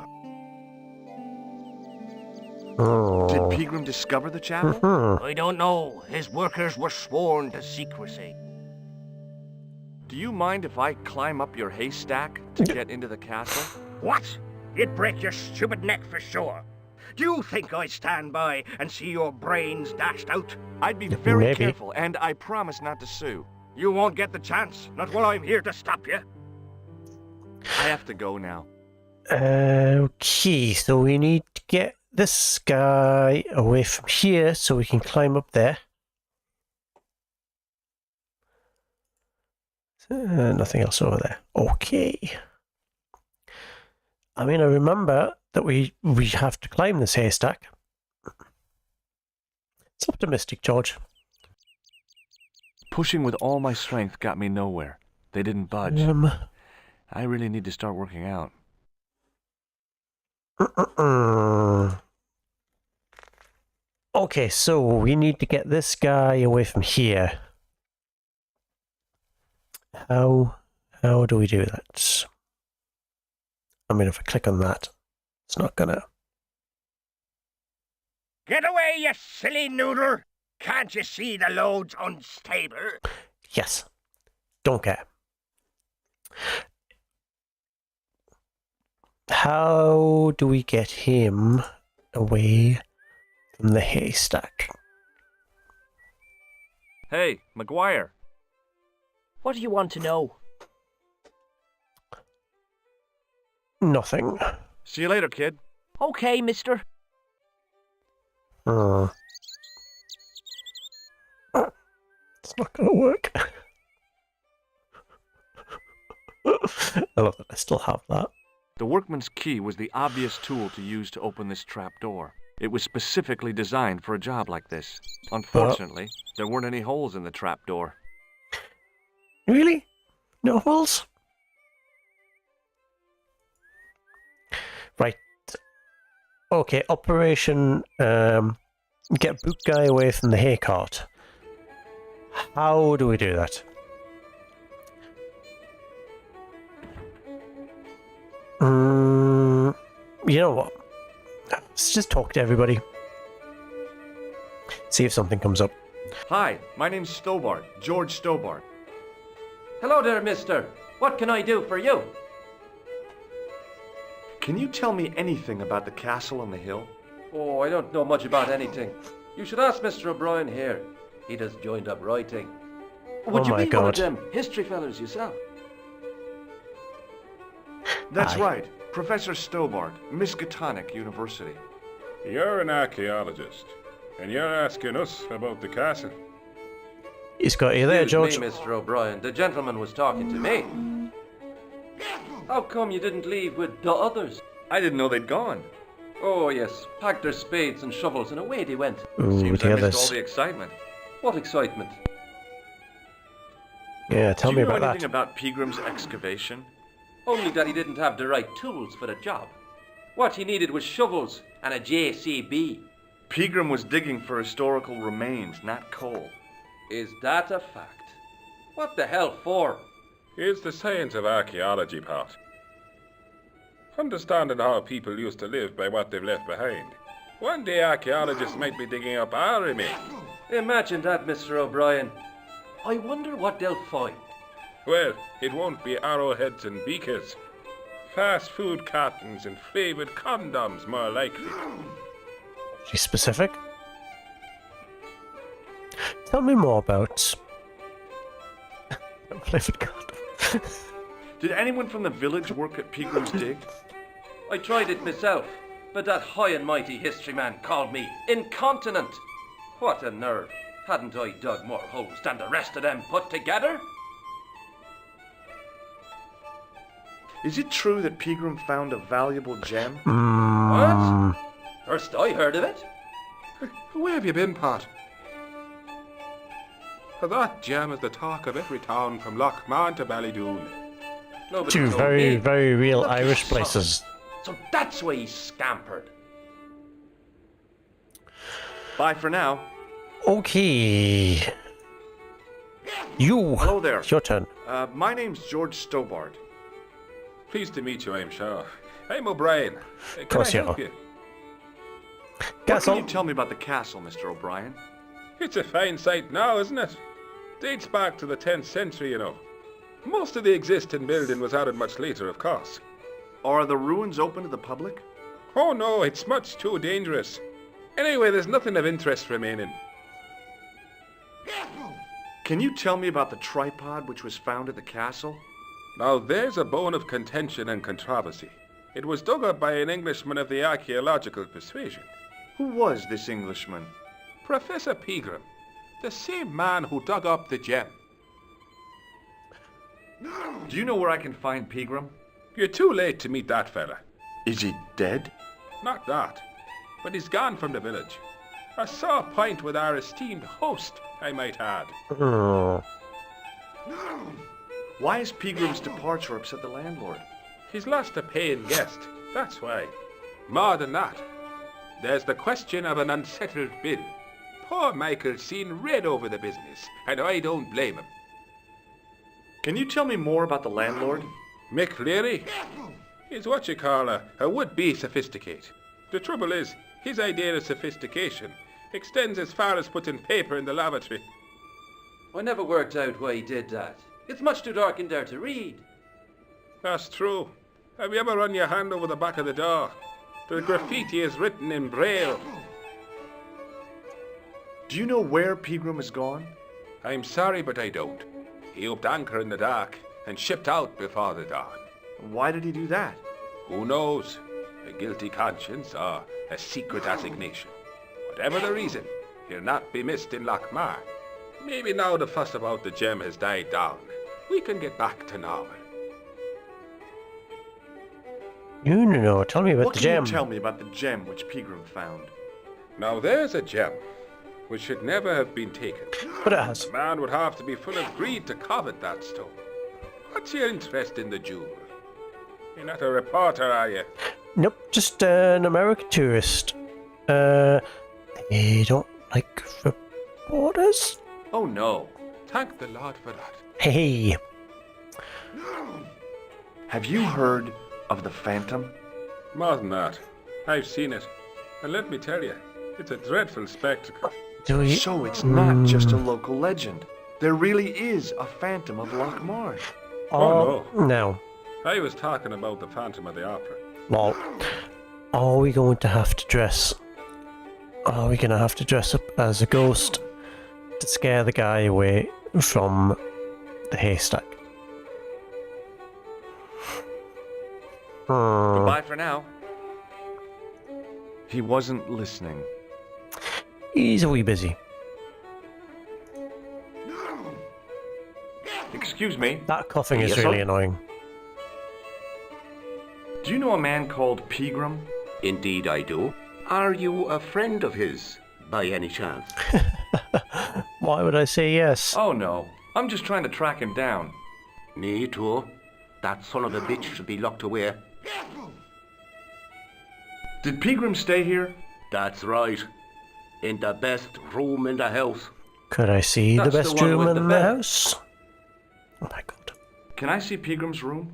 Did Pegram discover the chapel? I don't know. His workers were sworn to secrecy. Do you mind if I climb up your haystack to get into the castle? What? You'd break your stupid neck for sure. Do you think I'd stand by and see your brains dashed out? I'd be very Maybe. careful, and I promise not to sue. You won't get the chance, not while I'm here to stop you. I have to go now. Okay, so we need to get this guy away from here so we can climb up there. Nothing else over there. Okay. I mean, I remember that we have to climb this haystack. It's optimistic, George. Pushing with all my strength got me nowhere. They didn't budge. I really need to start working out. Okay, so we need to get this guy away from here. How do we do that? I mean, if I click on that, it's not gonna... Get away, you silly noodle! Can't you see the load's unstable? Yes. Don't care. How do we get him away from the haystack? Hey, McGuire. What do you want to know? Nothing. See you later, kid. Okay, mister. It's not gonna work. I love that I still have that. The workman's key was the obvious tool to use to open this trap door. It was specifically designed for a job like this. Unfortunately, there weren't any holes in the trap door. Really? No holes? Right. Okay, Operation get boot guy away from the hay cart. How do we do that? You know what? Let's just talk to everybody. See if something comes up. Hi, my name's Stobbart, George Stobbart. Hello there, mister. What can I do for you? Can you tell me anything about the castle on the hill? Oh, I don't know much about anything. You should ask Mr. O'Brien here. He just joined up writing. Would you my be one of God. them history fellas yourself? That's Aye. right, Professor Stobbart, Miskatonic University. You're an archaeologist, and you're asking us about the castle. He's got you there, Excuse George. me, Mr. O'Brien. The gentleman was talking to me. How come you didn't leave with the others? I didn't know they'd gone. Oh, yes. Packed their spades and shovels and away they went. Ooh, Seems the I missed all others. the excitement. What excitement. Yeah, tell Do me you know about anything that. about Pegram's excavation? Only that he didn't have the right tools for the job. What he needed was shovels and a JCB. Pegram was digging for historical remains, not coal. Is that a fact? What the hell for? It's the science of archaeology, Pat. Understanding how people used to live by what they've left behind. One day archaeologists might be digging up our remains. Imagine that, Mr. O'Brien. I wonder what they'll find. Well, it won't be arrowheads and beakers. Fast food cartons and flavoured condoms, more likely. She's specific. Tell me more about flavored condom. Did anyone from the village work at Pegram's dig? I tried it myself, but that high and mighty history man called me incontinent. What a nerve. Hadn't I dug more holes than the rest of them put together? Is it true that Pegram found a valuable gem? What? First I heard of it. Where have you been, Pat? That gem is the talk of every town from Lochmarn to Ballydoon. Nobody Two told very, me. very real Lucky Irish son. places. So that's why he scampered. Bye for now. Okay. You. Hello there. It's your turn. My name's George Stobbart. Pleased to meet you, I'm sure. I'm O'Brien. Can I course you help are. you? What Castle. can you tell me about the castle, Mr. O'Brien? It's a fine sight now, isn't it? Dates back to the 10th century, you know. Most of the existing building was added much later, of course. Are the ruins open to the public? Oh no, it's much too dangerous. Anyway, there's nothing of interest remaining. Can you tell me about the tripod which was found at the castle? Now there's a bone of contention and controversy. It was dug up by an Englishman of the archaeological persuasion. Who was this Englishman? Professor Pegram, the same man who dug up the gem. Do you know where I can find Pegram? You're too late to meet that fella. Is he dead? Not that, but he's gone from the village. A sore point with our esteemed host, I might add. Oh. Why is Pegram's departure upset the landlord? He's lost a paying guest, that's why. More than that, there's the question of an unsettled bill. Poor Michael's seen red over the business, and I don't blame him. Can you tell me more about the landlord? Mick Leary? He's what you call a would-be sophisticate. The trouble is, his idea of sophistication extends as far as putting paper in the lavatory. I never worked out why he did that. It's much too dark in there to read. That's true. Have you ever run your hand over the back of the door? The graffiti is written in Braille. Do you know where Pegram has gone? I'm sorry, but I don't. He upped anchor in the dark and shipped out before the dawn. Why did he do that? Who knows? A guilty conscience or a secret assignation. Whatever the reason, he'll not be missed in Lochmar. Maybe now the fuss about the gem has died down, we can get back to normal. No. Tell me about What the can gem. you tell me about the gem which Pegram found? Now there's a gem which should never have been taken. But it has. A man would have to be full of greed to covet that stone. What's your interest in the jewel? You're not a reporter, are you? Nope, just an American tourist. They don't like reporters? Oh no. Thank the Lord for that. Hey. Have you heard of the Phantom? More than that. I've seen it. And let me tell you, it's a dreadful spectacle. Do we... So it's not just a local legend. There really is a Phantom of Lochmar. Oh, no. I was talking about the Phantom of the Opera. Well, are we going to have to dress? Are we going to have to dress up as a ghost to scare the guy away from the haystack? Goodbye for now. He wasn't listening. He's a wee busy. Excuse me. That coughing is Yes, really sir? annoying. Do you know a man called Pegram? Indeed I do. Are you a friend of his, by any chance? Why would I say yes? Oh no. I'm just trying to track him down. Me too. That son of a bitch should be locked away. Did Pegram stay here? That's right. In the best room in the house. Could I see That's the the best one room with in the the bed. house? Oh my god. Can I see Pegram's room?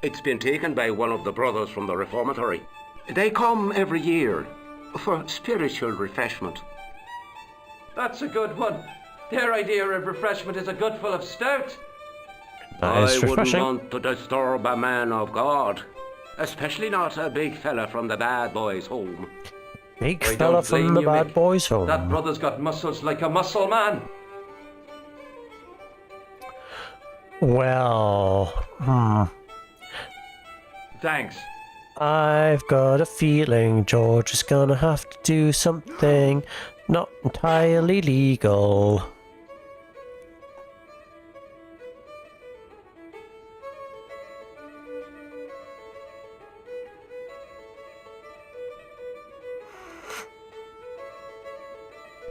It's been taken by one of the brothers from the reformatory. They come every year for spiritual refreshment. That's a good one. Their idea of refreshment is a good full of stout. That is I wouldn't refreshing. want to disturb a man of God. Especially not a big fella from the bad boys' home. Big I fella don't from blame the you, bad Mick. boys home. That brother's got muscles like a muscle man. Well, Thanks. I've got a feeling George is gonna have to do something not entirely legal.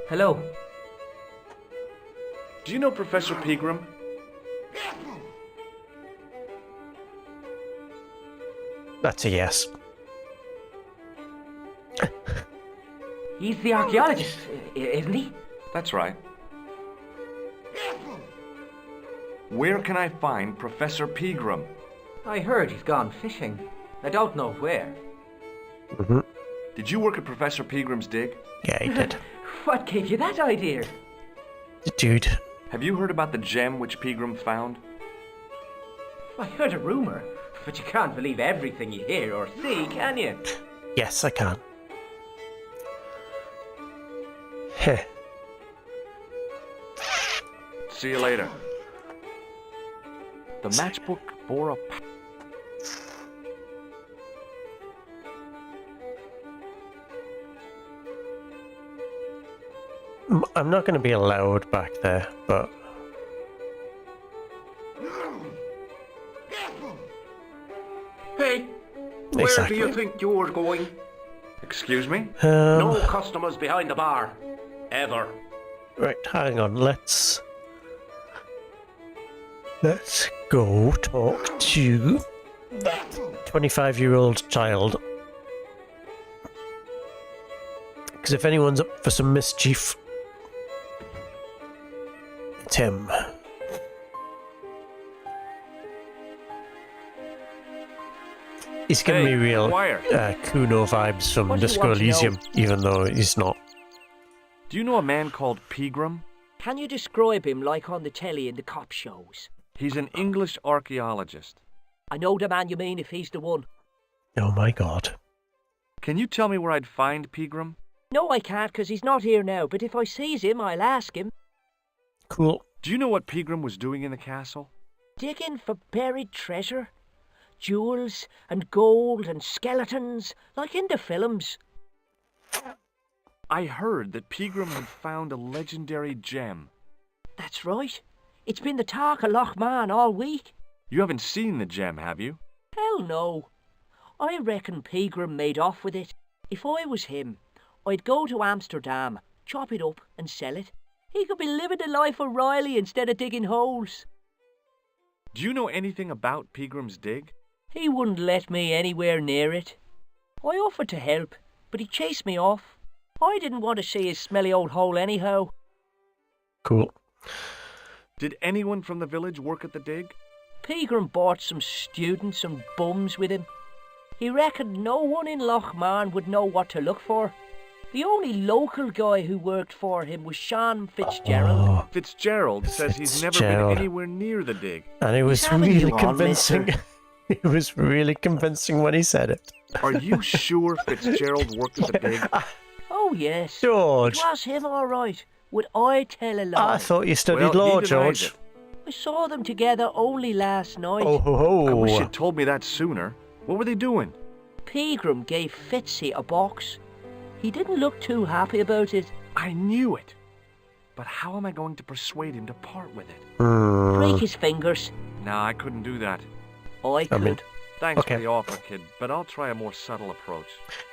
Hello. Do you know Professor Pegram? That's a yes. He's the archaeologist, isn't he? That's right. Where can I find Professor Pegram? I heard he's gone fishing. I don't know where. Mm-hmm. Did you work at Professor Pegram's dig? Yeah, he did. What gave you that idea? Dude. Have you heard about the gem which Pegram found? I heard a rumor, but you can't believe everything you hear or see, can you? Yes, I can. Heh. See you later. The matchbook bore a... I'm not going to be allowed back there, but... Hey, where Exactly. do you think you're going? Excuse me? No customers behind the bar. Ever. Right, hang on, let's go talk to that 25-year-old child. Because if anyone's up for some mischief, it's him. He's giving me real Kuno vibes from What do you Disco want to know? Elysium, even though he's not. Do you know a man called Pegram? Can you describe him like on the telly in the cop shows? He's an English archaeologist. I know the man you mean if he's the one. Oh my god. Can you tell me where I'd find Pegram? No, I can't, 'cause he's not here now, but if I sees him, I'll ask him. Cool. Do you know what Pegram was doing in the castle? Digging for buried treasure? Jewels and gold and skeletons, like in the films. I heard that Pegram had found a legendary gem. That's right. It's been the talk of Lochman all week. You haven't seen the gem, have you? Hell no. I reckon Pegram made off with it. If I was him, I'd go to Amsterdam, chop it up and sell it. He could be living the life of Riley instead of digging holes. Do you know anything about Pegram's dig? He wouldn't let me anywhere near it. I offered to help, but he chased me off. I didn't want to see his smelly old hole anyhow. Cool. Did anyone from the village work at the dig? Pegram bought some students and bums with him. He reckoned no one in Lochman would know what to look for. The only local guy who worked for him was Sean Fitzgerald. Oh, Fitzgerald says he's never Fitzgerald. been anywhere near the dig. and it was having really you on, convincing. mister. It was really convincing when he said it. Are you sure Fitzgerald worked at the dig? Oh yes, George, it was him all right. Would I tell a lie? I thought you studied Well, law, he denies George. it. I saw them together only last night. Oh ho ho! I wish you'd told me that sooner. What were they doing? Pegram gave Fitzy a box. He didn't look too happy about it. I knew it. But how am I going to persuade him to part with it? Break his fingers. Nah, I couldn't do that. I could. mean- Thanks Okay. for the offer, kid, but I'll try a more subtle approach.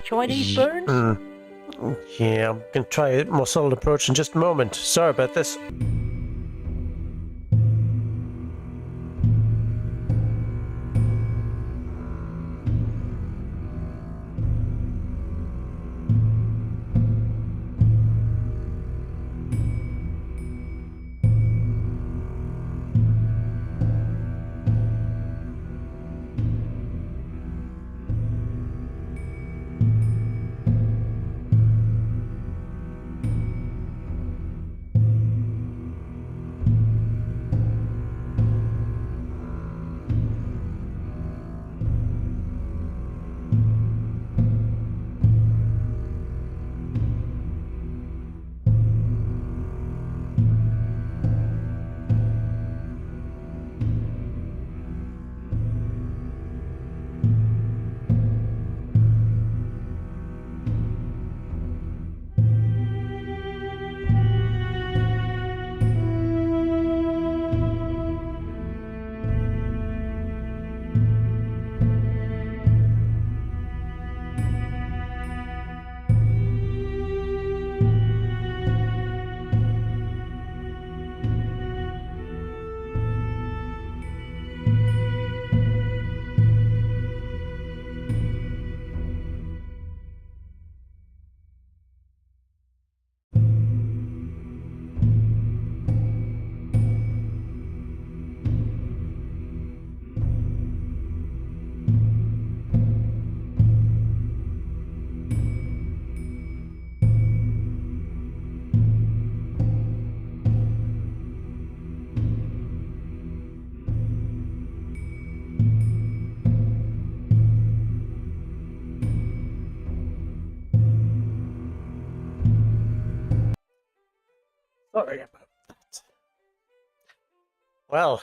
Chinese burns? Yeah, I'm gonna try a more solid approach in just a moment. Sorry about this. Sorry about that. Well,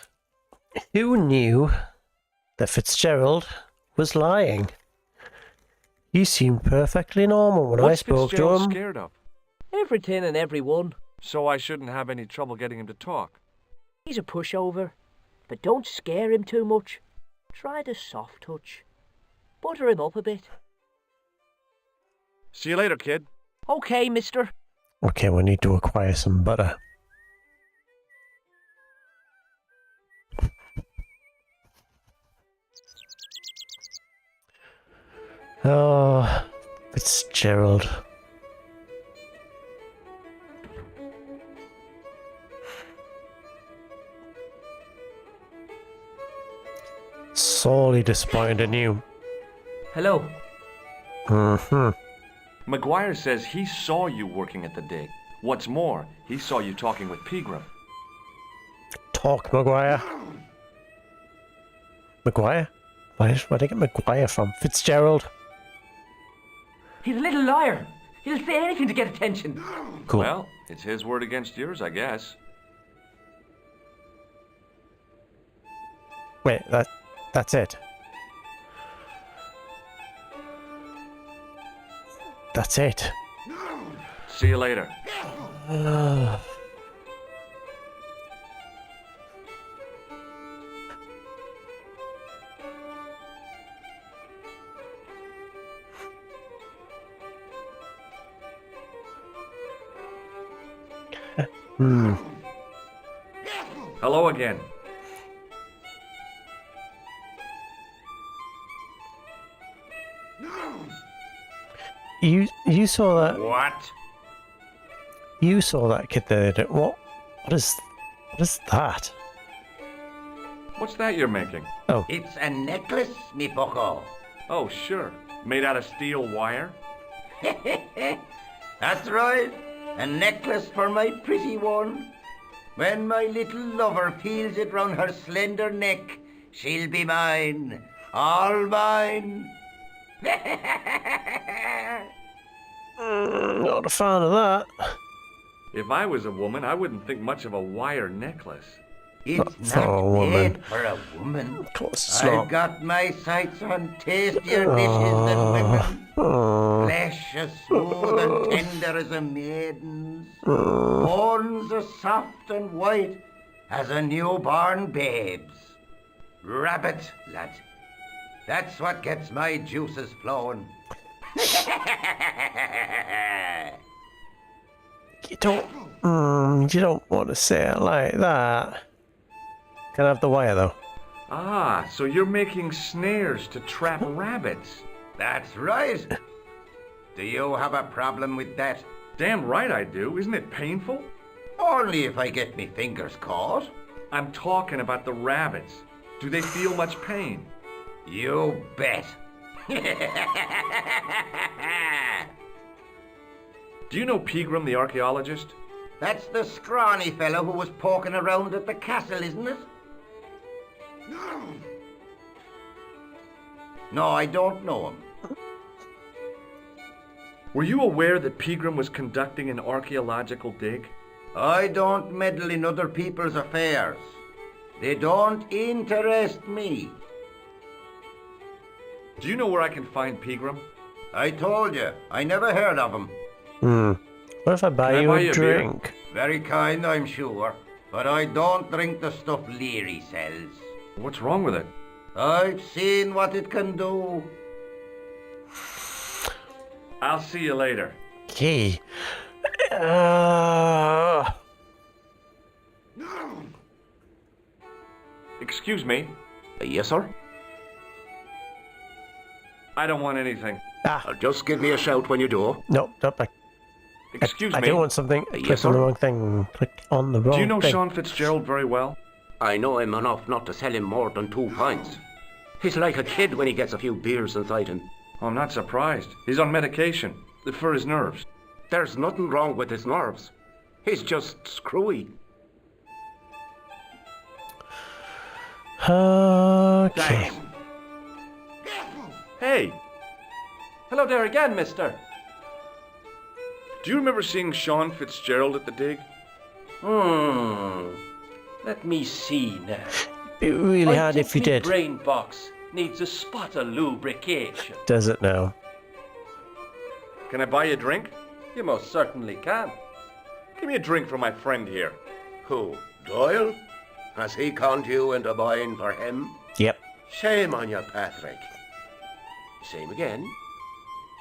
who knew that Fitzgerald was lying? He seemed perfectly normal when I What's spoke to Fitzgerald him. scared of? Everything and everyone. So I shouldn't have any trouble getting him to talk. He's a pushover. But don't scare him too much. Try the soft touch. Butter him up a bit. See you later, kid. Okay, mister. Okay, we need to acquire some butter. Oh, Fitzgerald. Sorely disappointed in you. Hello. Mm-hmm. McGuire says he saw you working at the dig. What's more, he saw you talking with Pegram. Talk, McGuire. McGuire? Where'd I get McGuire from? Fitzgerald? He's a little liar. He'll say anything to get attention. Cool. Well, it's his word against yours, I guess. Wait, that's it. That's it. See you later. Hello again. You saw that? What? You saw that kid there? What is that? What's that you're making? Oh, It's a necklace, me bucko. Oh, sure. Made out of steel wire? That's right. A necklace for my pretty one. When my little lover peels it round her slender neck, she'll be mine. All mine. not a fan of that. If I was a woman, I wouldn't think much of a wire necklace. It's for a not woman. made for a woman. Of course it's I've not. got my sights on tastier dishes than women. Oh, Flesh as smooth and tender as a maiden's. Bones as soft and white as a newborn babe's. Rabbit, lad. That's what gets my juices flowing. you don't want to say it like that. Can I have the wire though? Ah, so you're making snares to trap rabbits. That's right. Do you have a problem with that? Damn right I do. Isn't it painful? Only if I get me fingers caught. I'm talking about the rabbits. Do they feel much pain? You bet. Do you know Pegram the archaeologist? That's the scrawny fellow who was poking around at the castle, isn't it? No, I don't know him. Were you aware that Pegram was conducting an archaeological dig? I don't meddle in other people's affairs. They don't interest me. Do you know where I can find Pegram? I told you, I never heard of him. What if I buy Can I you buy a you a beer? drink? Very kind, I'm sure. But I don't drink the stuff Leary sells. What's wrong with it? I've seen what it can do. I'll see you later. Okay. Excuse me. Yes, sir? I don't want anything. Just give me a shout when you do. No, don't back. Excuse I me. do want something. Yes, Click on the sir? wrong thing. Click on the wrong Do you know thing. Sean Fitzgerald very well? I know him enough not to sell him more than 2 pints. He's like a kid when he gets a few beers inside him. Oh, I'm not surprised. He's on medication for his nerves. There's nothing wrong with his nerves. He's just screwy. Okay. Thanks. Hey, Hello there again, mister. do you remember seeing Sean Fitzgerald at the dig? Let me see now. It'd be really I hard think if you me did. brain box needs a spot of lubrication. Does it now? Can I buy you a drink? You most certainly can. Give me a drink for my friend here. Who? Doyle? Has he conned you into buying for him? Yep. Shame on you, Patrick. Same again.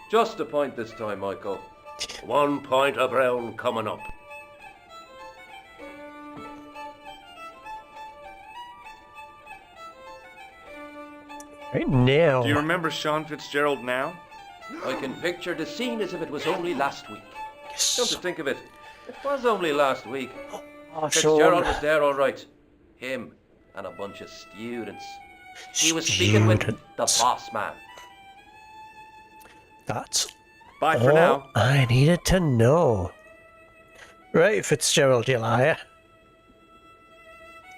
Just a point this time, Michael. 1 point of brown coming up. Right now. Do you remember Sean Fitzgerald now? I can picture the scene as if it was only last week. Yes. Come to think of it, it was only last week. Oh, Fitzgerald Sean. was there all right. Him and a bunch of students. He was speaking with the boss man. That's Bye all for now. I needed to know. Right, Fitzgerald, you liar.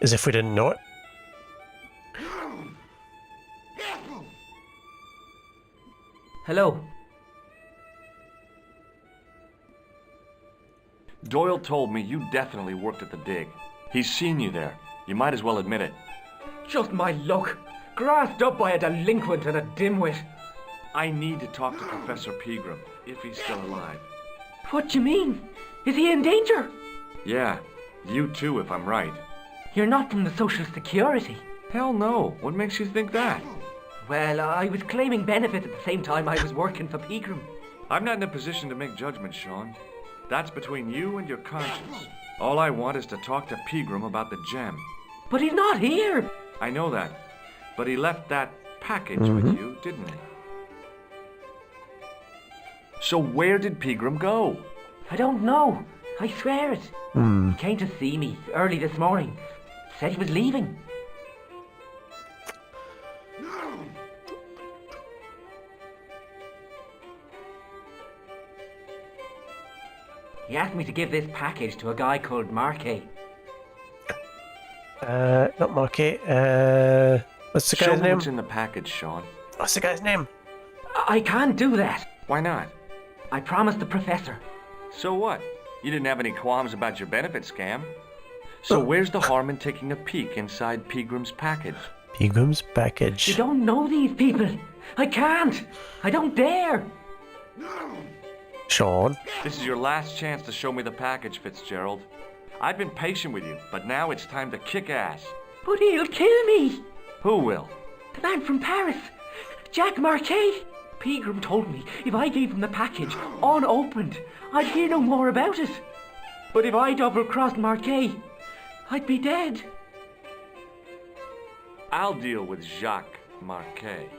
As if we didn't know it. Hello. Doyle told me you definitely worked at the dig. He's seen you there. You might as well admit it. Just my luck. Grasped up by a delinquent and a dimwit. I need to talk to Professor Pegram, if he's still alive. What do you mean? Is he in danger? Yeah, you too, if I'm right. You're not from the Social Security. Hell no. What makes you think that? Well, I was claiming benefits at the same time I was working for Pegram. I'm not in a position to make judgments, Sean. That's between you and your conscience. All I want is to talk to Pegram about the gem. But he's not here. I know that. But he left that package with you, didn't he? So where did Pegram go? I don't know. I swear it. He came to see me early this morning. Said he was leaving. He asked me to give this package to a guy called Marquet. Not Marky. What's the Show guy's me name? what's in the package, Sean. What's the guy's name? I can't do that. Why not? I promised the professor. So what? You didn't have any qualms about your benefit scam. So where's the harm in taking a peek inside Pegram's package? Pegram's You package. don't know these people. I can't. I don't dare. Sean. This is your last chance to show me the package, Fitzgerald. I've been patient with you, but now it's time to kick ass. But he'll kill me. Who will? The man from Paris. Jack Marquet. Pegram told me if I gave him the package unopened, I'd hear no more about it. But if I double-crossed Marquet, I'd be dead. I'll deal with Jacques Marquet.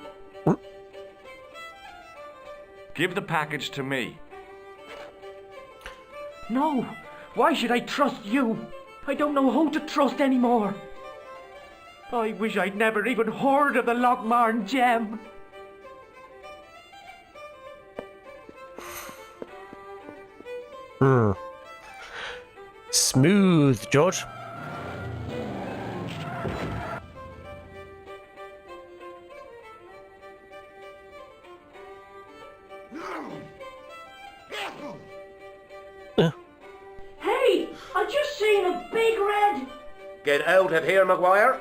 Give the package to me. No. Why should I trust you? I don't know who to trust anymore. I wish I'd never even heard of the Lochmarn gem. Smooth, George. Hey, I just seen a big red. Get out of here, Maguire.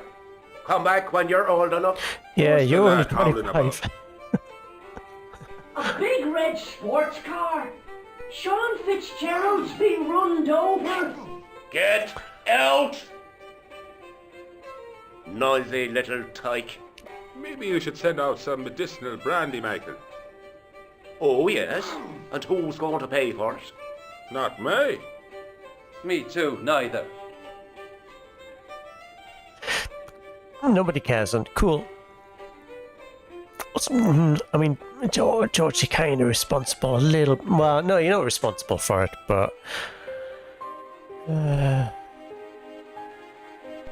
Come back when you're old enough. Yeah, What's the you're only lad howling 25. A big red sports car. Sean Fitzgerald's been runned over. Get out! Noisy little tyke. Maybe you should send out some medicinal brandy, Michael. Oh, yes. And who's going to pay for it? Not me. Me too, neither. Nobody cares, and cool. I mean, George, you're kind of responsible a little. Well, no, you're not responsible for it, but.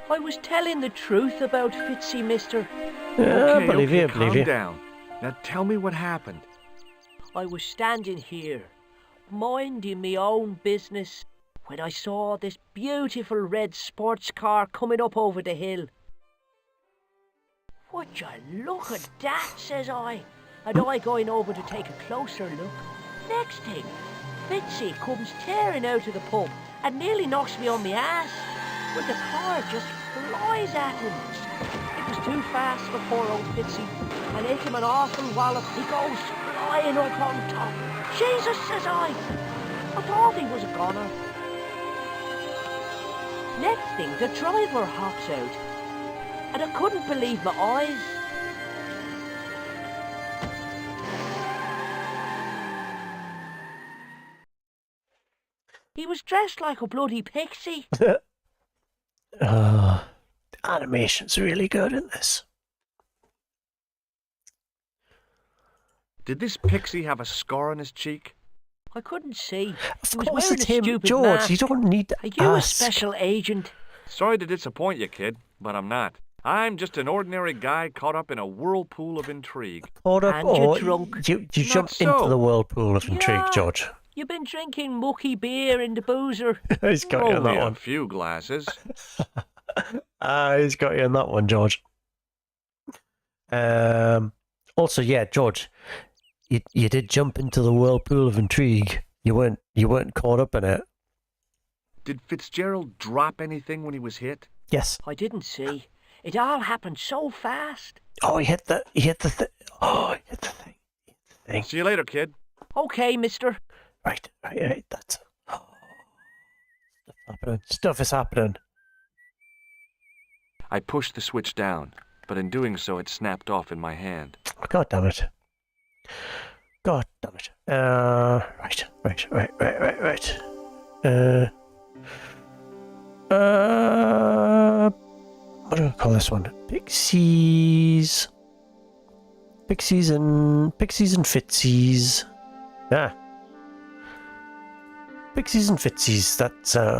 I was telling the truth about Fitzy, mister. I believe you, I calm believe you. down. Now tell me what happened. I was standing here, minding me own business, when I saw this beautiful red sports car coming up over the hill. Would you look at that, says I, and I going over to take a closer look. Next thing, Fitzy comes tearing out of the pub and nearly knocks me on my ass. But the car just flies at him. It was too fast for poor old Fitzy, and hit him an awful wallop. He goes flying up on top. Jesus, says I thought he was a goner. Next thing, the driver hops out, and I couldn't believe my eyes. He was dressed like a bloody pixie. Animation's really good in this. Did this pixie have a scar on his cheek? I couldn't see. Of He was course wearing it's a him, stupid George. mask. You don't need to Are you a ask. special agent? Sorry to disappoint you, kid, but I'm not. I'm just an ordinary guy caught up in a whirlpool of intrigue. Caught up, And you're or drunk. you Not jumped so. into the whirlpool of intrigue, Yeah. George. You've been drinking mucky beer in the boozer. He's got you on Only that a one. few glasses. He's got you on that one, George. Also, yeah, George, you did jump into the whirlpool of intrigue. You weren't caught up in it. Did Fitzgerald drop anything when he was hit? Yes. I didn't see. It all happened so fast. Oh, he hit the thing. Oh, he hit the thing. See you later, kid. Okay, mister. Right. That's stuff is happening. I pushed the switch down, but in doing so, it snapped off in my hand. God damn it. Right. What do I call this one? Pixies and Fitzies. Pixies and Fitzies. That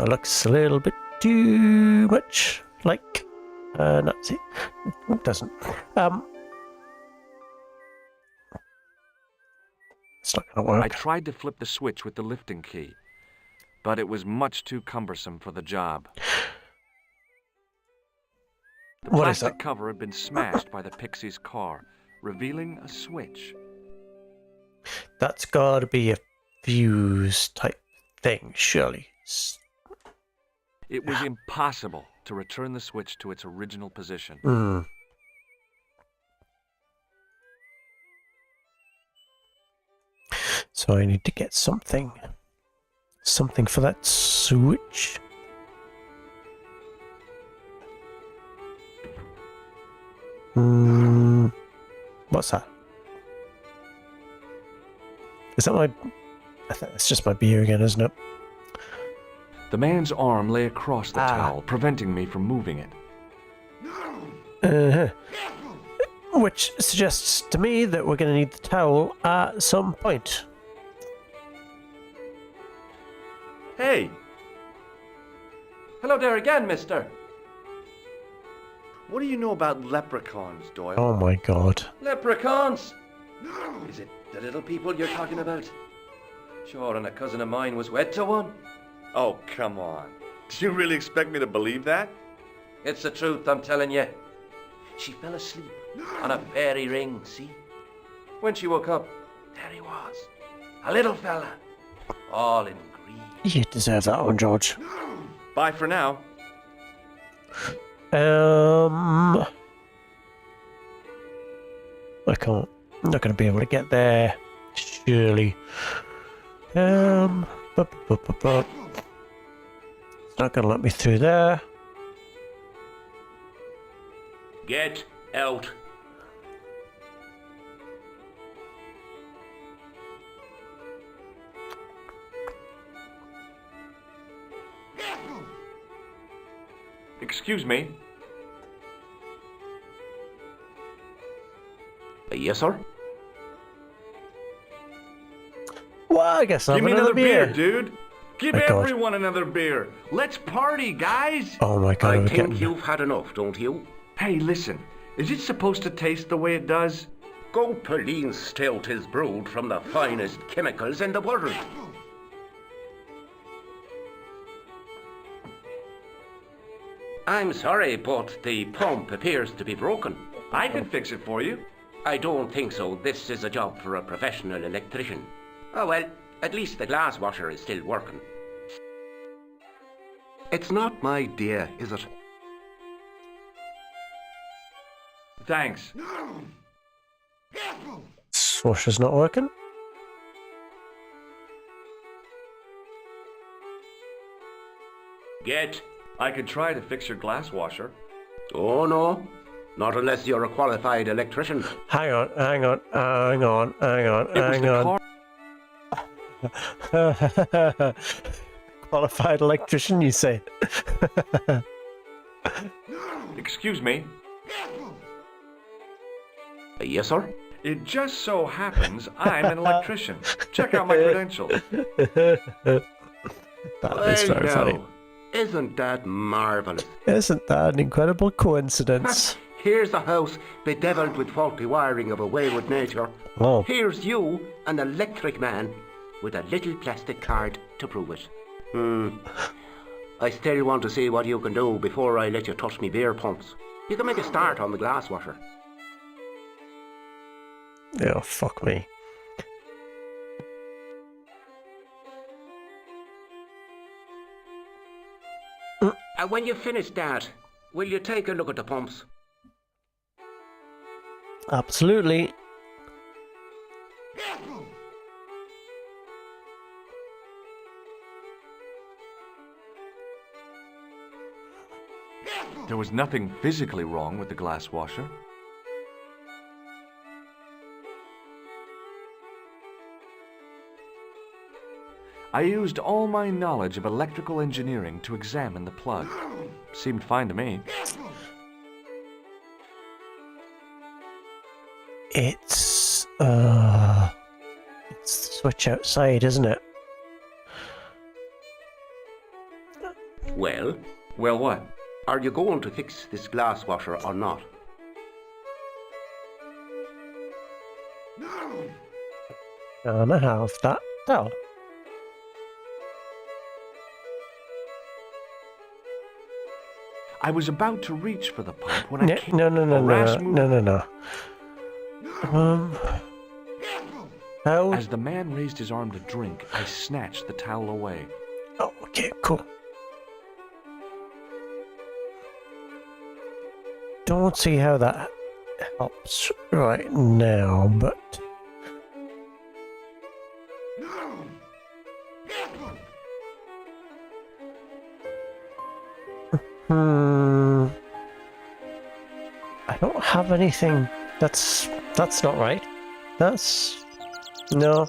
looks a little bit too much like. No, see, it doesn't. It's not gonna work. I tried to flip the switch with the lifting key, but it was much too cumbersome for the job. The What is plastic that? cover had been smashed by the Pixie's car, revealing a switch. That's got to be a fuse type thing, surely. It was impossible to return the switch to its original position. Hmm. So I need to get something for that switch. What's that? Is that my... I think it's just my beer again, isn't it? The man's arm lay across the towel, preventing me from moving it. Uh-huh. Which suggests to me that we're going to need the towel at some point. Hey! Hello there again, mister. What do you know about leprechauns, Doyle? Oh my god. Leprechauns! Is it the little people you're talking about? Sure, and a cousin of mine was wed to one. Oh, come on. Do you really expect me to believe that? It's the truth, I'm telling you. She fell asleep on a fairy ring, see? When she woke up, there he was. A little fella. All in green. You deserve that one, George. Bye for now. I can't. I'm not going to be able to get there. Surely. It's not going to let me through there. Get out. Excuse me. Yes, sir? Well, I guess I'll Give have me another beer. dude. Give My God. everyone another beer. Let's party, guys. Oh my god, I we're think getting... you've had enough, don't you? Hey, listen. Is it supposed to taste the way it does? Gopelin stout is brewed from the finest chemicals in the world. I'm sorry, but the pump appears to be broken. I can fix it for you. I don't think so. This is a job for a professional electrician. Oh well, at least the glass washer is still working. It's not my dear, is it? Thanks. Swasher's not working. Get. I could try to fix your glass washer. Oh, no. Not unless you're a qualified electrician. Hang on. It was the car. Qualified electrician, you say? Excuse me. Yes, sir? It just so happens I'm an electrician. Check out my credentials. That is very funny. Isn't that marvellous? Isn't that an incredible coincidence? Here's a house bedeviled with faulty wiring of a wayward nature. Oh. Here's you, an electric man, with a little plastic card to prove it. I still want to see what you can do before I let you touch me beer pumps. You can make a start on the glass washer. Oh, fuck me. When you finish that, will you take a look at the pumps? Absolutely. There was nothing physically wrong with the glass washer. I used all my knowledge of electrical engineering to examine the plug. Seemed fine to me. It's the switch outside, isn't it? Well, Well, what? are you going to fix this glass washer or not? Gonna have that doll. I was about to reach for the pump when I came. No. How? As the man raised his arm to drink, I snatched the towel away. Oh, okay, cool. Don't see how that helps right now, but I don't have anything. That's not right. No.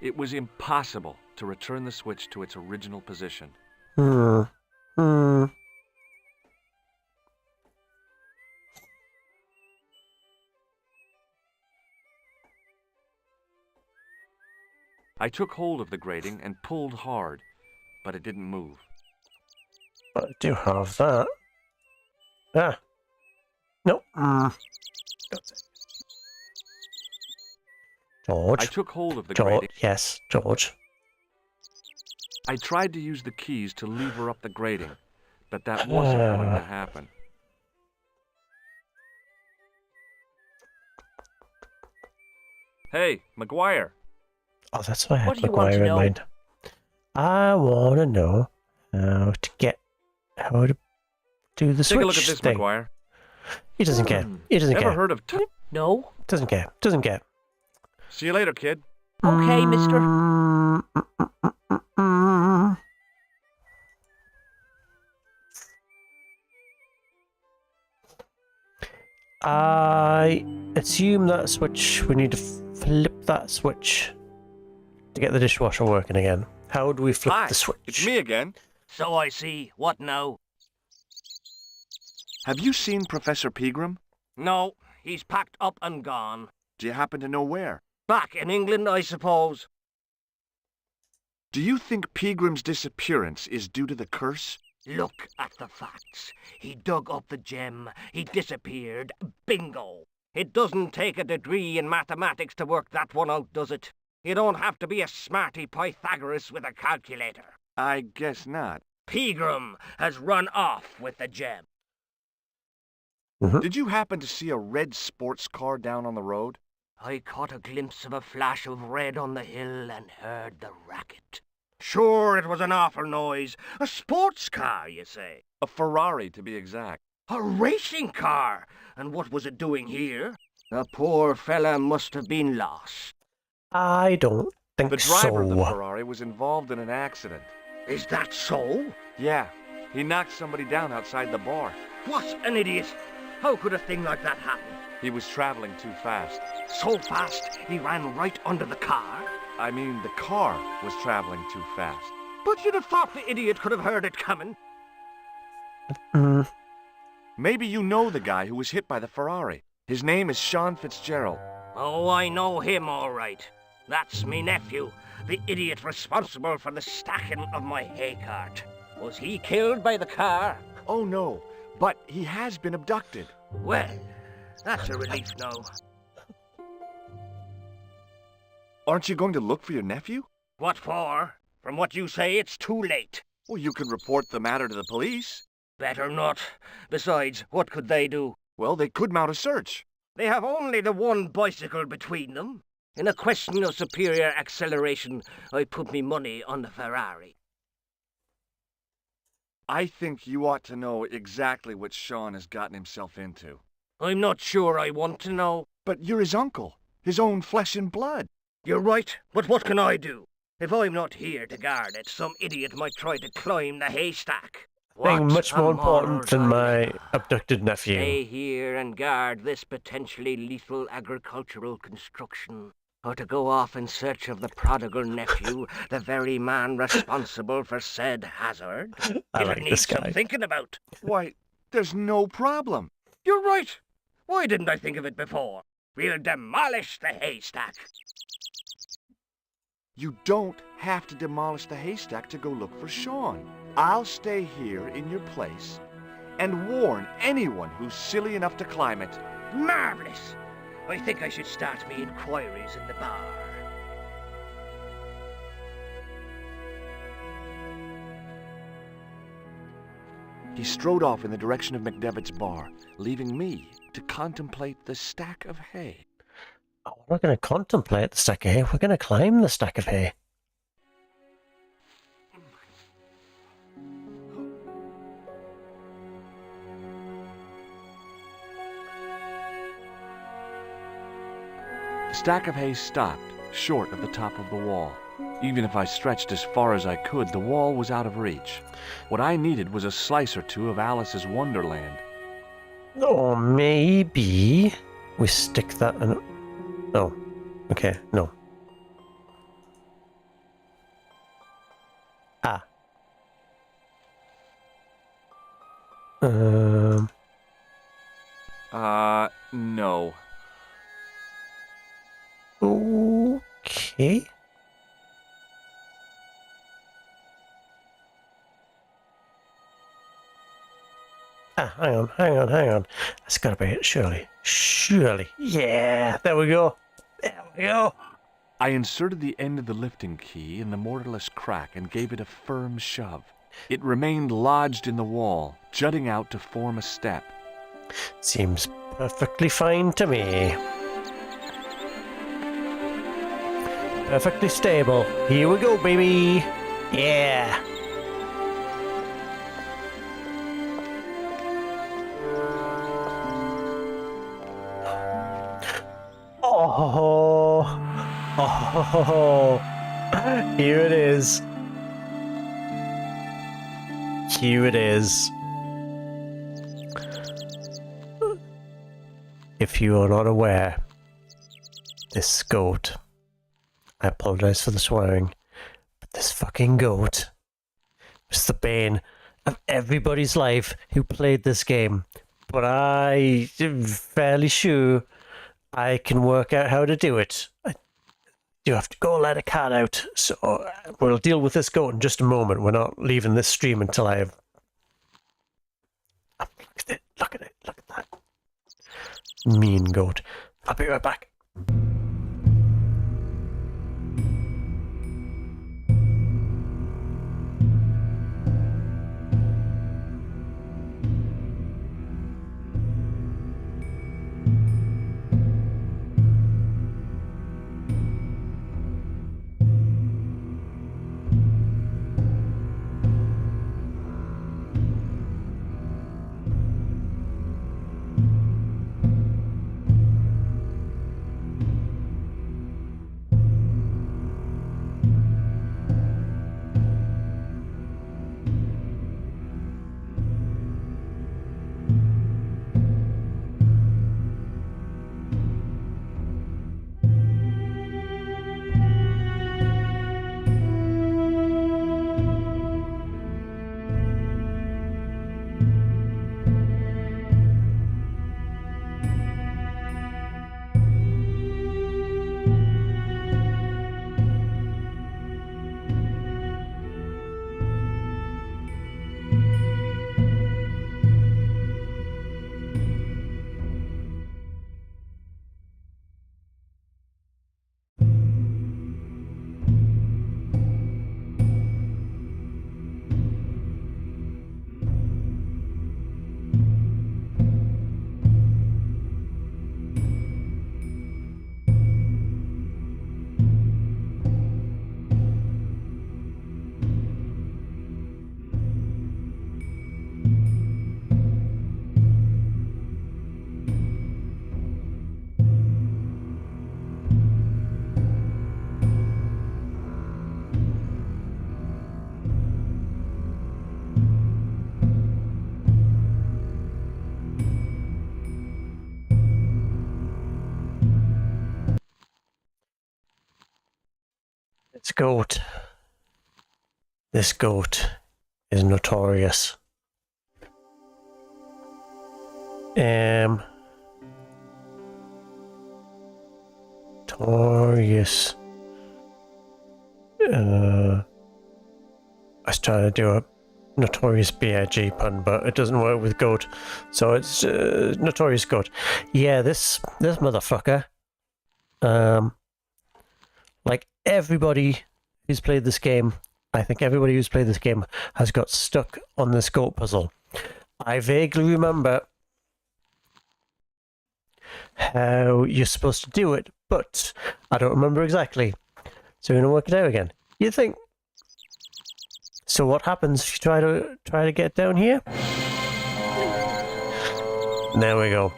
It was impossible to return the switch to its original position. I took hold of the grating and pulled hard, but it didn't move. I do have that. Ah. No. George. I took hold of the George. grating. Yes, George. I tried to use the keys to lever up the grating, but that wasn't going to happen. Hey, McGuire. Oh, that's why I What had do you want to McGuire in know? mind. I want to know how to do the switch Take a look at this, thing. McGuire. He doesn't care. He doesn't Ever care. heard of No? Doesn't care. Doesn't care. See you later, kid. Okay, mister. I assume that switch, we need to flip that switch to get the dishwasher working again. How do we flip Hi, the switch? it's me again. So I see. What now? Have you seen Professor Pegram? No, he's packed up and gone. Do you happen to know where? Back in England, I suppose. Do you think Pegram's disappearance is due to the curse? Look at the facts. He dug up the gem. He disappeared. Bingo. It doesn't take a degree in mathematics to work that one out, does it? You don't have to be a smarty Pythagoras with a calculator. I guess not. Pegram has run off with the gem. Did you happen to see a red sports car down on the road? I caught a glimpse of a flash of red on the hill and heard the racket. Sure, it was an awful noise. A sports car, you say? A Ferrari, to be exact. A racing car? And what was it doing here? The poor fella must have been lost. I don't think The driver of the so. Ferrari was involved in an accident. Is that so? Yeah, he knocked somebody down outside the bar. What an idiot! How could a thing like that happen? He was traveling too fast. So fast, he ran right under the car? I mean, the car was traveling too fast. But you'd have thought the idiot could have heard it coming. Mm. Maybe you know the guy who was hit by the Ferrari. His name is Sean Fitzgerald. Oh, I know him all right. That's me nephew, the idiot responsible for the stacking of my hay cart. Was he killed by the car? Oh no, but he has been abducted. Well, that's a relief now. Aren't you going to look for your nephew? What for? From what you say, it's too late. Well, you can report the matter to the police. Better not. Besides, what could they do? Well, they could mount a search. They have only the one bicycle between them. In a question of superior acceleration, I put me money on the Ferrari. I think you ought to know exactly what Sean has gotten himself into. I'm not sure I want to know. But you're his uncle, his own flesh and blood. You're right, but what can I do? If I'm not here to guard it, some idiot might try to climb the haystack. Thing much What more a important than moral my dilemma. abducted nephew. Stay here and guard this potentially lethal agricultural construction. Or to go off in search of the prodigal nephew, the very man responsible for said hazard. I It'll like need this guy. some thinking about. Why, there's no problem. You're right. Why didn't I think of it before? We'll demolish the haystack. You don't have to demolish the haystack to go look for Sean. I'll stay here in your place and warn anyone who's silly enough to climb it. Marvellous. I think I should start me inquiries in the bar. He strode off in the direction of McDevitt's bar, leaving me to contemplate the stack of hay. Oh, we're not going to contemplate the stack of hay. We're going to climb the stack of hay. The stack of hay stopped short of the top of the wall. Even if I stretched as far as I could, the wall was out of reach. What I needed was a slice or two of Alice's Wonderland. Or maybe we stick that in... Oh, okay, no. Ah. No. Okay. Ah, hang on. That's gotta be it, surely. Surely. Yeah, there we go. There we go. I inserted the end of the lifting key in the mortarless crack and gave it a firm shove. It remained lodged in the wall, jutting out to form a step. Seems perfectly fine to me. Perfectly stable. Here we go, baby. Yeah. Oh. Oh. Here it is. Here it is. If you are not aware, this goat, I apologize for the swearing, but this fucking goat was the bane of everybody's life who played this game. But I am fairly sure I can work out how to do it. I do have to go let a cat out, so we'll deal with this goat in just a moment. We're not leaving this stream until I have... Look at it, look at that. Mean goat. I'll be right back. This goat is notorious. Notorious. I was trying to do a notorious BRG pun, but it doesn't work with goat, so it's notorious goat. Yeah, this motherfucker. Like everybody who's played this game, I think everybody who's played this game has got stuck on this goat puzzle. I vaguely remember how you're supposed to do it, but I don't remember exactly. So we're gonna work it out again. You think? So what happens if you try to get down here? There we go.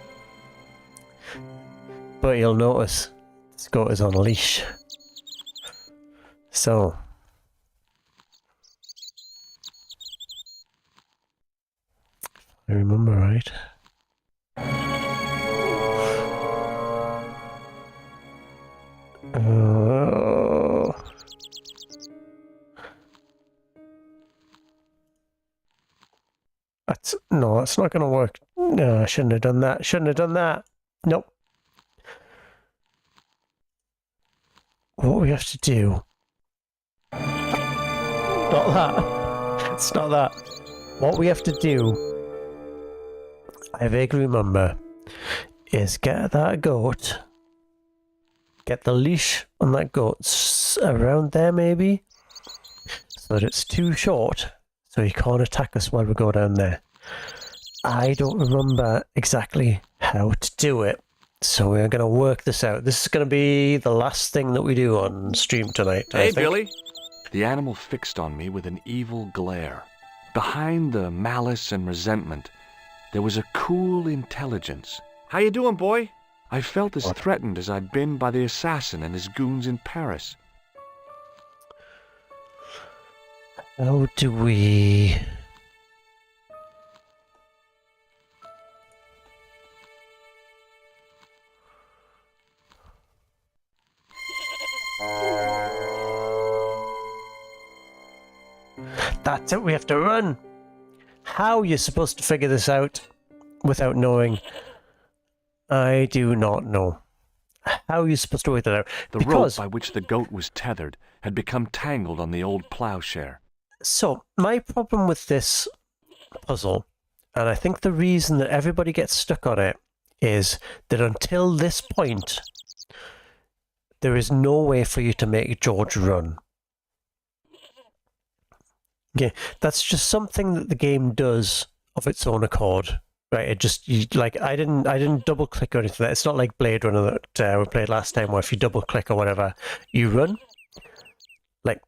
But you'll notice this goat is on a leash. So if I remember right. No, it's not going to work. No, I shouldn't have done that. Shouldn't have done that. Nope. What we have to do... Not that. It's not that. What we have to do, I vaguely remember, is get that goat, get the leash on that goat around there maybe, so that it's too short, so he can't attack us while we go down there. I don't remember exactly how to do it, so we're going to work this out. This is going to be the last thing that we do on stream tonight, I Hey, think. Billy! The animal fixed on me with an evil glare. Behind the malice and resentment, there was a cool intelligence. How you doing, boy? I felt as threatened as I'd been by the assassin and his goons in Paris. How do we... That's it, we have to run! How you're supposed to figure this out without knowing, I do not know. How you're supposed to work that out. The rope by which the goat was tethered had become tangled on the old plowshare. So, my problem with this puzzle, and I think the reason that everybody gets stuck on it, is that until this point, there is no way for you to make George run. Yeah, that's just something that the game does of its own accord, right? It just I didn't double click or anything. It's not like Blade Runner that we played last time, where if you double click or whatever, you run. Like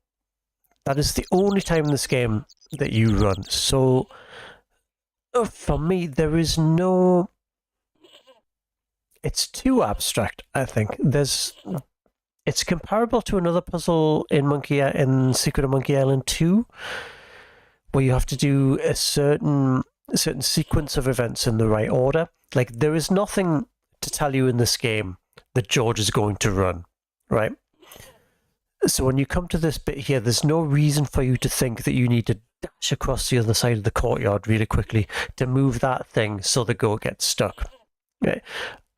that is the only time in this game that you run. So for me, there is no. It's too abstract. I think It's comparable to another puzzle in Secret of Monkey Island 2, where you have to do a certain sequence of events in the right order. Like, there is nothing to tell you in this game that George is going to run, right? So when you come to this bit here, there's no reason for you to think that you need to dash across the other side of the courtyard really quickly to move that thing so the goat gets stuck. Okay.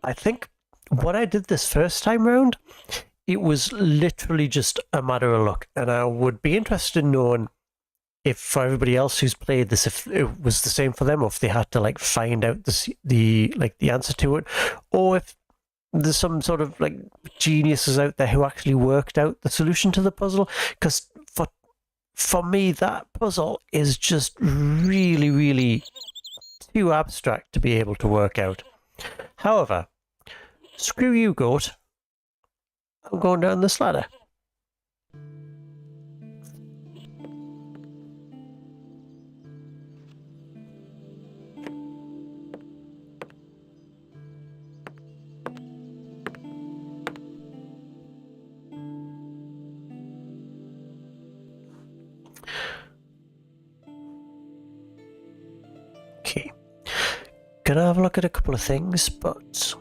I think when I did this first time round, it was literally just a matter of luck, and I would be interested in knowing if for everybody else who's played this, if it was the same for them, or if they had to find out the answer to it, or if there's some sort of geniuses out there who actually worked out the solution to the puzzle. Because for me, that puzzle is just really, really too abstract to be able to work out. However, screw you, goat. I'm going down this ladder. Okay. Gonna have a look at a couple of things, but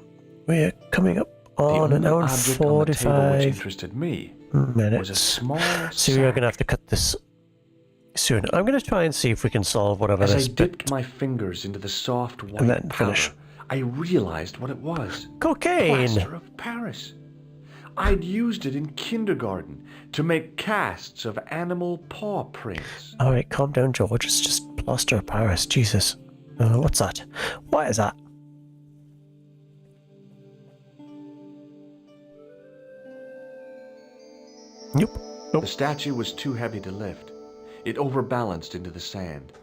we're coming up on an hour and object on the table which 45 interested me minutes. was a small So we are going to sack. have to cut this soon. I'm going to try and see if we can solve whatever As this I dipped bit. my fingers into the soft white And then powder, finish. I realized what it was. Cocaine! Plaster of Paris. I'd used it in kindergarten to make casts of animal paw prints. Alright, calm down, George. It's just plaster of Paris. Jesus. What's that? What is that? Nope. The statue was too heavy to lift. It overbalanced into the sand.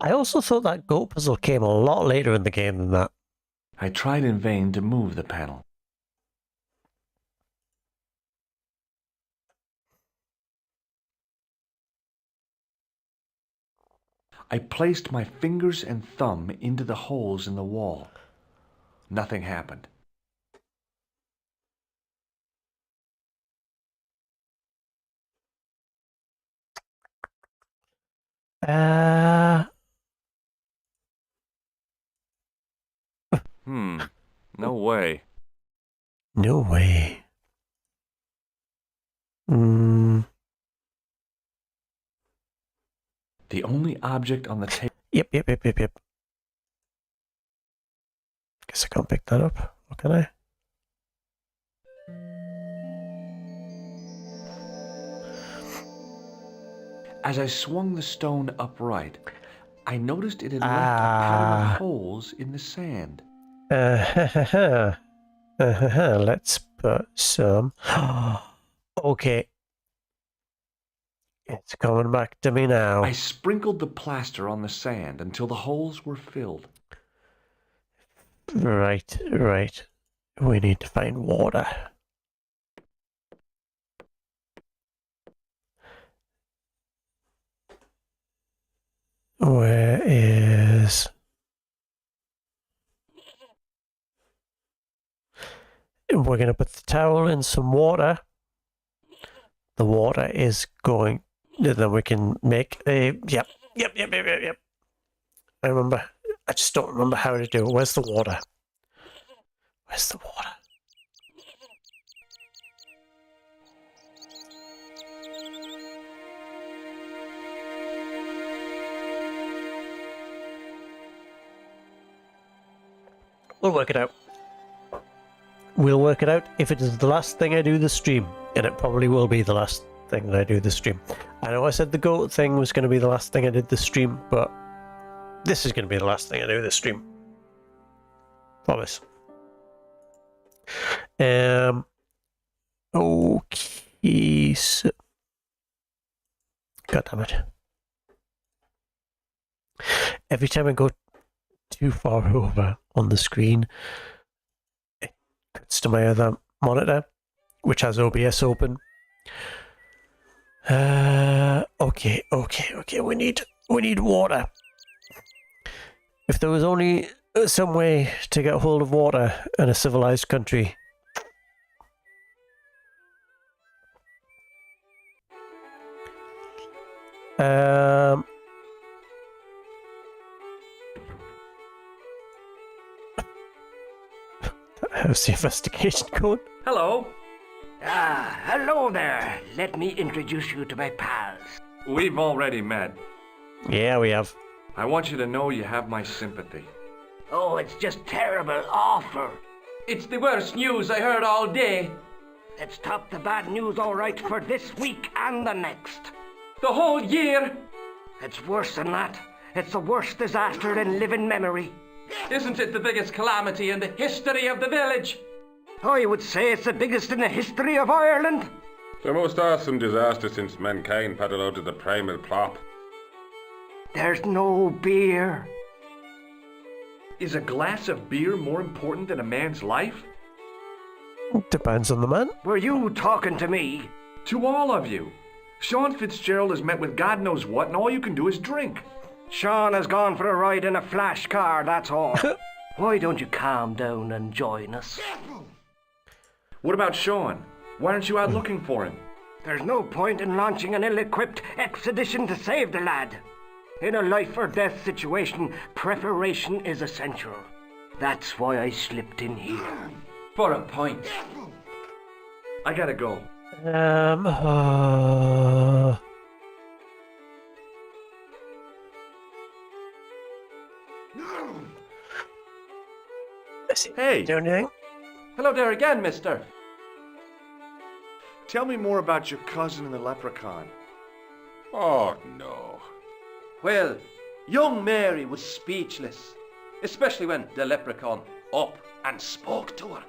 I also thought that goat puzzle came a lot later in the game than that. I tried in vain to move the panel. I placed my fingers and thumb into the holes in the wall. Nothing happened. No way. No way. The only object on the table. Yep. Guess I can't pick that up. What can I? As I swung the stone upright, I noticed it had left a pattern of holes in the sand. Let's put some. Okay. It's coming back to me now. I sprinkled the plaster on the sand until the holes were filled. Right. We need to find water. Where is... We're going to put the towel in some water. The water is going... Then we can make a... Yep. I remember. I just don't remember how to do it. Where's the water? Where's the water? We'll work it out. We'll work it out if it is the last thing I do this stream. And it probably will be the last thing that I do this stream. I know I said the goat thing was going to be the last thing I did this stream, but this is going to be the last thing I do this stream. Promise. Okay, so... God damn it. Every time I go too far over on the screen, it cuts to my other monitor, which has OBS open. Okay. We need water. If there was only some way to get hold of water in a civilized country. How's the investigation going? Hello. Hello there. Let me introduce you to my pals. We've already met. Yeah, we have. I want you to know you have my sympathy. Oh, it's just terrible, awful. It's the worst news I heard all day. Let's top the bad news all right for this week and the next. The whole year. It's worse than that. It's the worst disaster in living memory. Isn't it the biggest calamity in the history of the village? I would say it's the biggest in the history of Ireland. The most awesome disaster since mankind paddled out of the primal plop. There's no beer. Is a glass of beer more important than a man's life? Depends on the man. Were you talking to me? To all of you. Sean Fitzgerald has met with God knows what, and all you can do is drink. Sean has gone for a ride in a flash car, that's all. Why don't you calm down and join us? What about Sean? Why aren't you out looking for him? There's no point in launching an ill-equipped expedition to save the lad. In a life or death situation, preparation is essential. That's why I slipped in here. For a point. I gotta go. Hey, Do anything? Hello there again, mister. tell me more about your cousin and the leprechaun. Oh, no. Well, young Mary was speechless, especially when the leprechaun up and spoke to her.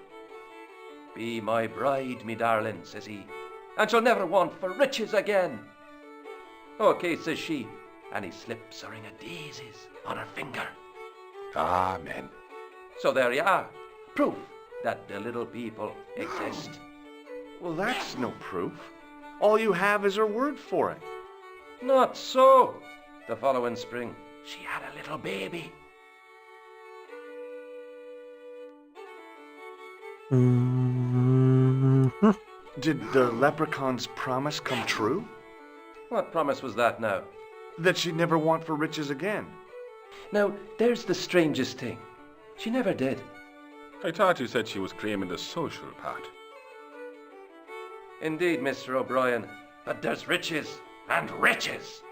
Be my bride, me darling, says he, and she'll never want for riches again. Okay, says she, and he slips a ring of daisies on her finger. Amen. So there you are, proof that the little people exist. Well, that's no proof. All you have is her word for it. Not so. The following spring, she had a little baby. Did the leprechaun's promise come true? What promise was that now? That she'd never want for riches again. Now, there's the strangest thing. She never did. I thought you said she was claiming the social part. Indeed, Mr. O'Brien, but there's riches and riches.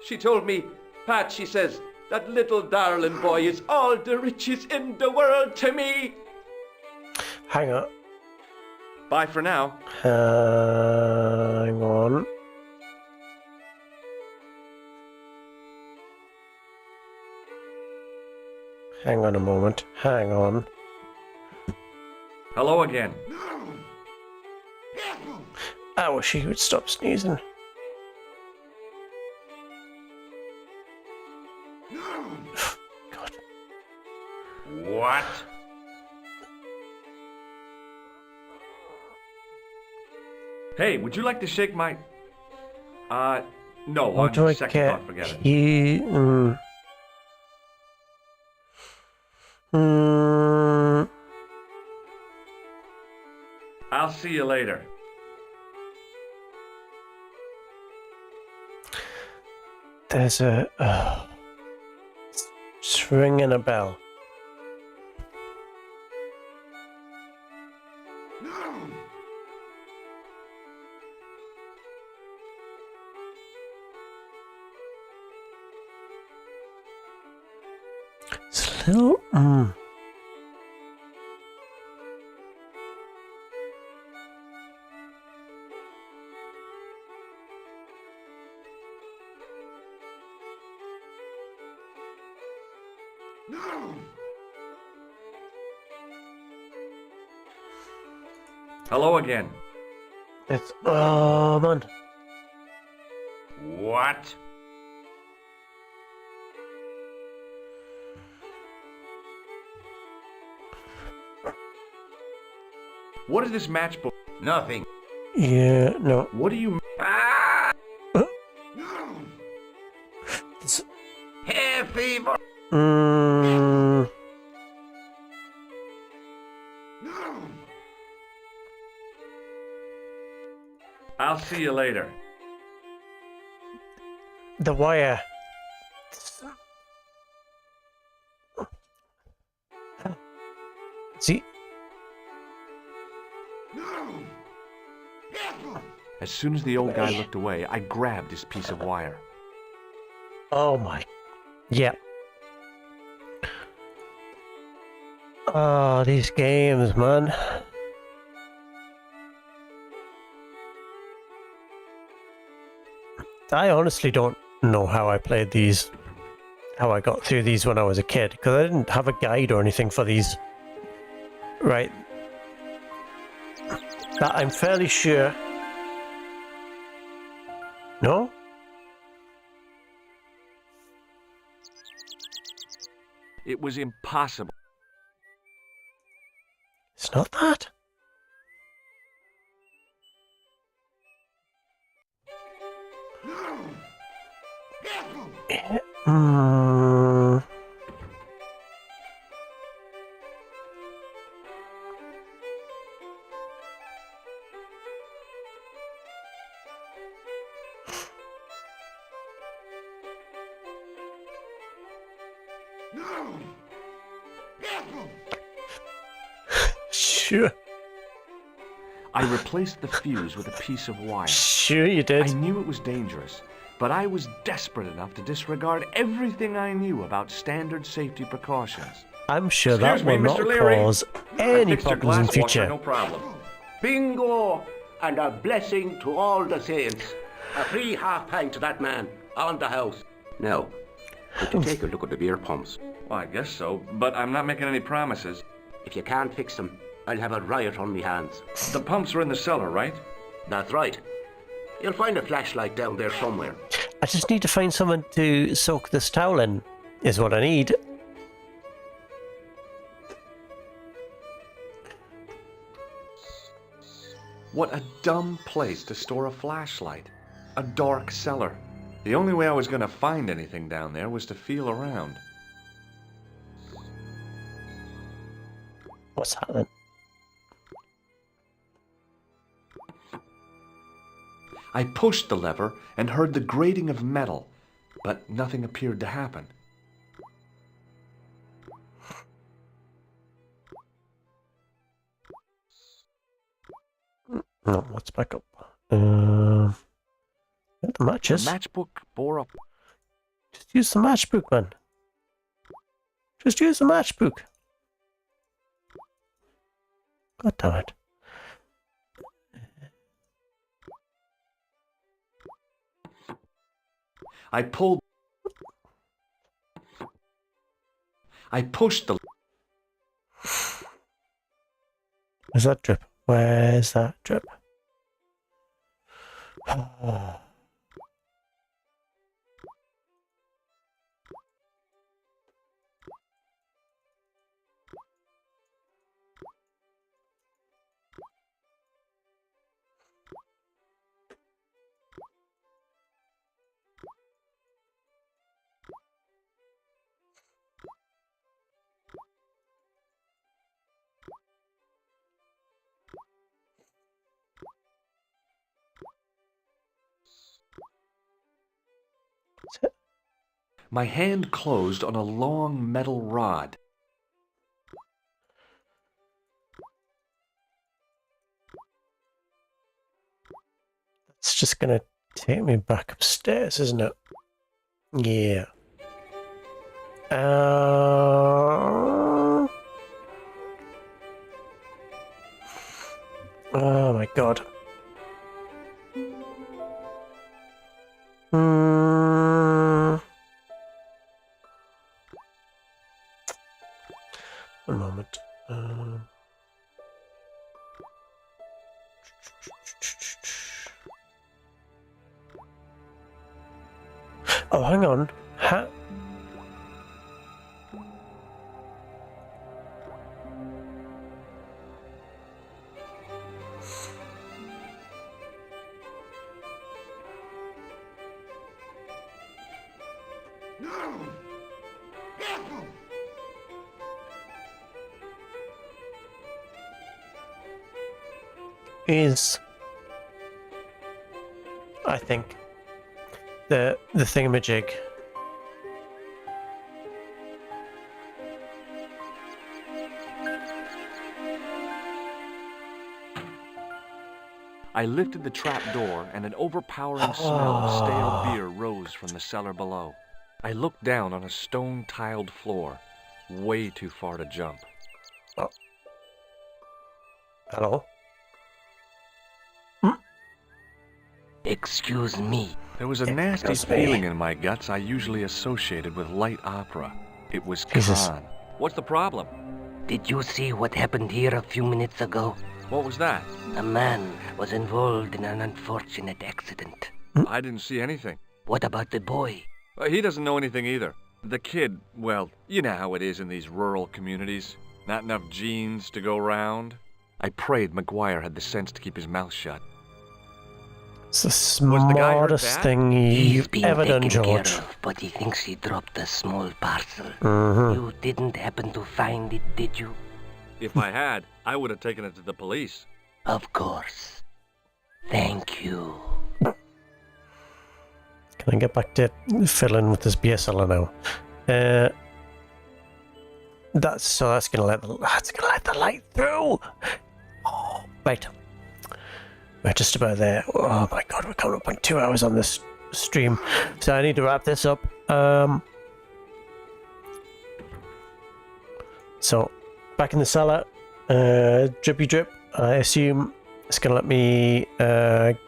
She told me, Pat, she says, that little darling boy is all the riches in the world to me. Hang on. Bye for now. Hang on. Hang on a moment. Hang on. Hello again. I wish he would stop sneezing. God. What? Hey, would you like to shake my... no, What do on I second get? thought, forget it. He... I'll see you later. There's a... it's ringing a bell. It's a little... Hello again. It's... Oh, man. What? What is this matchbook? Nothing. Yeah, no. What do you... It's... Hay fever. I'll see you later. The wire. See? As soon as the old guy looked away, I grabbed his piece of wire. Oh my. Yeah. Oh, these games, man. I honestly don't know how I played these, how I got through these when I was a kid, because I didn't have a guide or anything for these. Right. That I'm fairly sure. No? It was impossible. It's not that. Hmm. Sure. I replaced the fuse with a piece of wire. Sure you did. I knew it was dangerous, but I was desperate enough to disregard everything I knew about standard safety precautions. I'm sure Excuse that me, will not Mr. Leary. cause I any fixed your problems in glass washer, future. no problem. Bingo! And a blessing to all the saints. A free half pint to that man on the house. Now, could you take a look at the beer pumps? Well, I guess so, but I'm not making any promises. If you can't fix them, I'll have a riot on me hands. The pumps are in the cellar, right? That's right. You'll find a flashlight down there somewhere. I just need to find someone to soak this towel in, is what I need. What a dumb place to store a flashlight. A dark cellar. The only way I was going to find anything down there was to feel around. What's happening? I pushed the lever and heard the grating of metal, but nothing appeared to happen. No, let's back up. The matches. The matchbook bore up. Just use the matchbook, man. Just use the matchbook. God damn it. I pushed the... Where's that drip? Where's that drip? My hand closed on a long metal rod. It's just gonna take me back upstairs, isn't it? Yeah. Oh my god. One moment. Oh, hang on. Is, I think, the thingamajig. I lifted the trap door and an overpowering smell of stale beer rose from the cellar below. I looked down on a stone-tiled floor, way too far to jump. Oh. Hello? Excuse me. There was a nasty feeling in my guts I usually associated with light opera. It was Jesus. Khan. What's the problem? Did you see what happened here a few minutes ago? What was that? A man was involved in an unfortunate accident. I didn't see anything. What about the boy? He doesn't know anything either. The kid, well, you know how it is in these rural communities. Not enough genes to go round. I prayed McGuire had the sense to keep his mouth shut. It's the the guy hurt smartest bad? thing He's you've being ever done, taken care George. of, but he thinks he dropped a small parcel. Mm-hmm. You didn't happen to find it, did you? If I had, I would have taken it to the police. Of course. Thank you. Can I get back to fiddling with this beer cellar now? That's gonna let the light through. Oh, right. We're just about there. Oh my god, we're coming up on 2 hours on this stream, so I need to wrap this up. So back in the cellar, drippy drip. I assume it's gonna let me get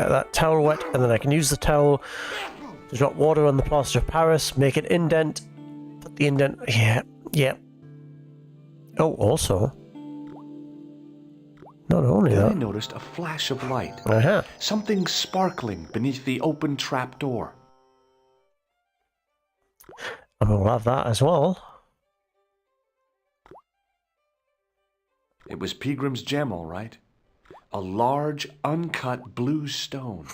that towel wet, and then I can use the towel to drop water on the plaster of Paris, make an indent, put the indent. Yeah. Oh, also, not only Then I that. noticed a flash of light. Uh-huh. Something sparkling beneath the open trap door. And we'll have that as well. It was Peagrim's gem, all right. A large, uncut blue stone.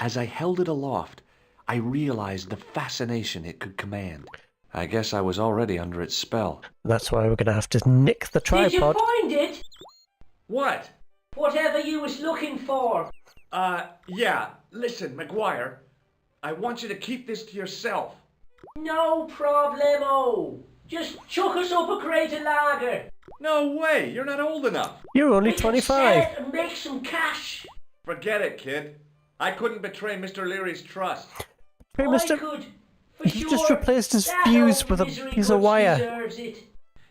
As I held it aloft, I realized the fascination it could command. I guess I was already under its spell. That's why we're going to have to nick the Did you tripod. find it? What? Whatever you was looking for. Yeah. Listen, McGuire. I want you to keep this to yourself. No problemo. Just chuck us up a crate of lager. No way. You're not old enough. You're only We can 25. sell it and make some cash. Forget it, kid. I couldn't betray Mr. Leary's trust. Hey, I Mr. could, for You sure. just replaced his That fuse old with a misery piece of guts wire. deserves it.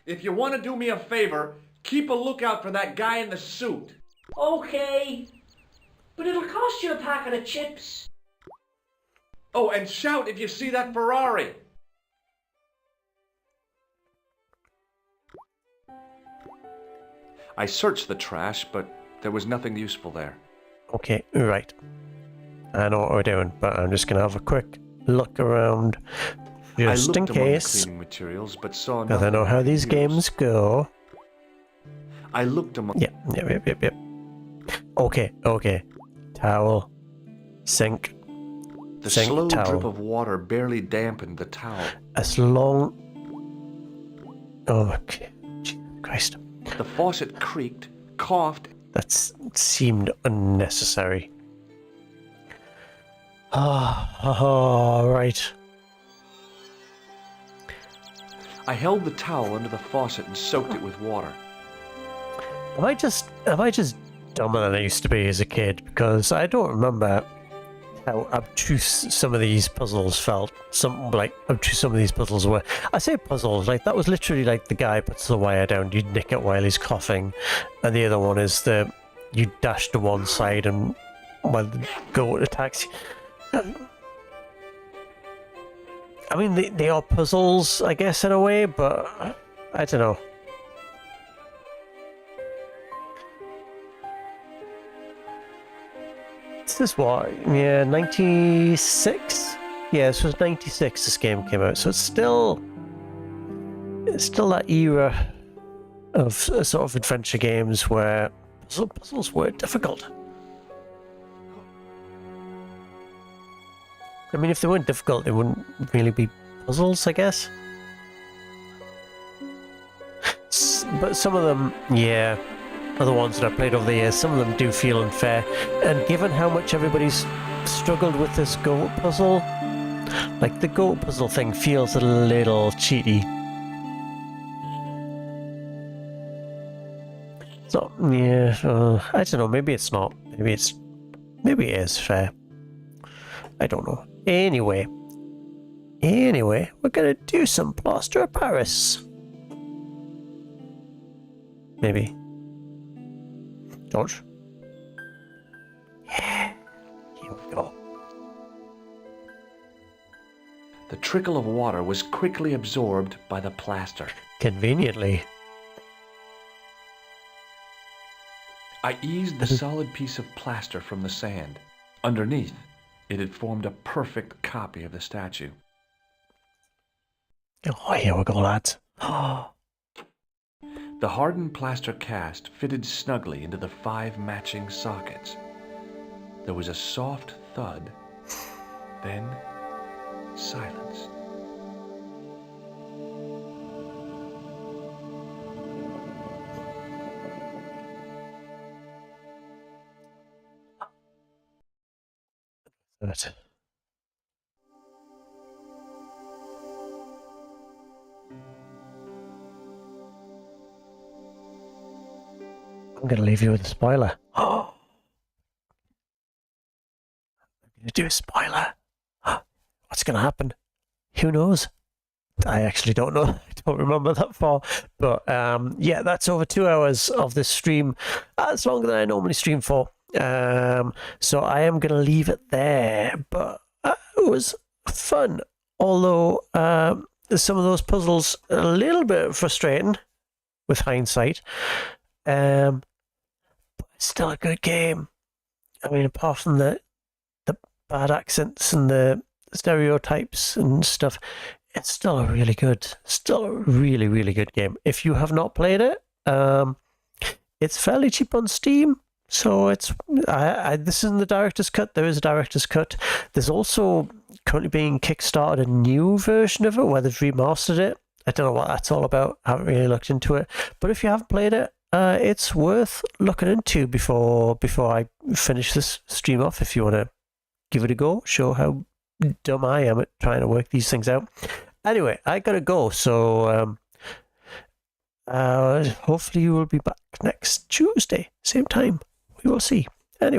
If you want to do me a favor, keep a lookout for that guy in the suit. Okay. But it'll cost you a packet of chips. Oh, and shout if you see that Ferrari. I searched the trash, but there was nothing useful there. Okay, right. I know what we're doing, but I'm just going to have a quick look around just I looked in among case. the cleaning materials, but saw Because nothing. I know how I could these use. games go. I looked among. Yep. Okay. Towel. Sink. The Sink, slow towel. drip of water barely dampened the towel. As long... Oh, okay. Jesus Christ. The faucet creaked, coughed. That seemed unnecessary. Right. I held the towel under the faucet and soaked it with water. Am I just dumber than I used to be as a kid? Because I don't remember how obtuse some of these puzzles felt. Some of these puzzles were. I say puzzles, like that was literally like the guy puts the wire down, you nick it while he's coughing, and the other one is you dash to one side and while the goat attacks you. I mean, they are puzzles, I guess, in a way, but I don't know. This is what? Yeah, 96? Yeah, this was 96 this game came out, so it's still that era of sort of adventure games where puzzles were difficult. I mean, if they weren't difficult, they wouldn't really be puzzles, I guess. But some of them, yeah, are the ones that I've played over the years. Some of them do feel unfair. And given how much everybody's struggled with this goat puzzle, like the goat puzzle thing feels a little cheaty. So, yeah, I don't know, maybe it's not. Maybe it is fair. I don't know. Anyway, we're gonna do some plaster of Paris. Maybe. George? Yeah. Here we go. The trickle of water was quickly absorbed by the plaster. Conveniently. I eased the solid piece of plaster from the sand. Underneath, it had formed a perfect copy of the statue. Oh, here we go, lads. The hardened plaster cast fitted snugly into the 5 matching sockets. There was a soft thud, then silence. That. going to leave you with a spoiler. Oh, I'm going to do a spoiler. What's going to happen? Who knows? I actually don't know. I don't remember that far. But yeah, that's over 2 hours of this stream. That's longer than I normally stream for. So I am going to leave it there. But it was fun. Although some of those puzzles are a little bit frustrating with hindsight. But it's still a good game. I mean, apart from the bad accents and the stereotypes and stuff, it's still a really really good game. If you have not played it, it's fairly cheap on Steam. So it's this isn't the director's cut. There is a director's cut. There's also currently being kickstarted a new version of it where they've remastered it. I don't know what that's all about. I haven't really looked into it. But if you haven't played it, it's worth looking into before I finish this stream off. If you want to give it a go, show how dumb I am at trying to work these things out. Anyway, I gotta go. So hopefully you will be back next Tuesday, same time. We will see. Anyway.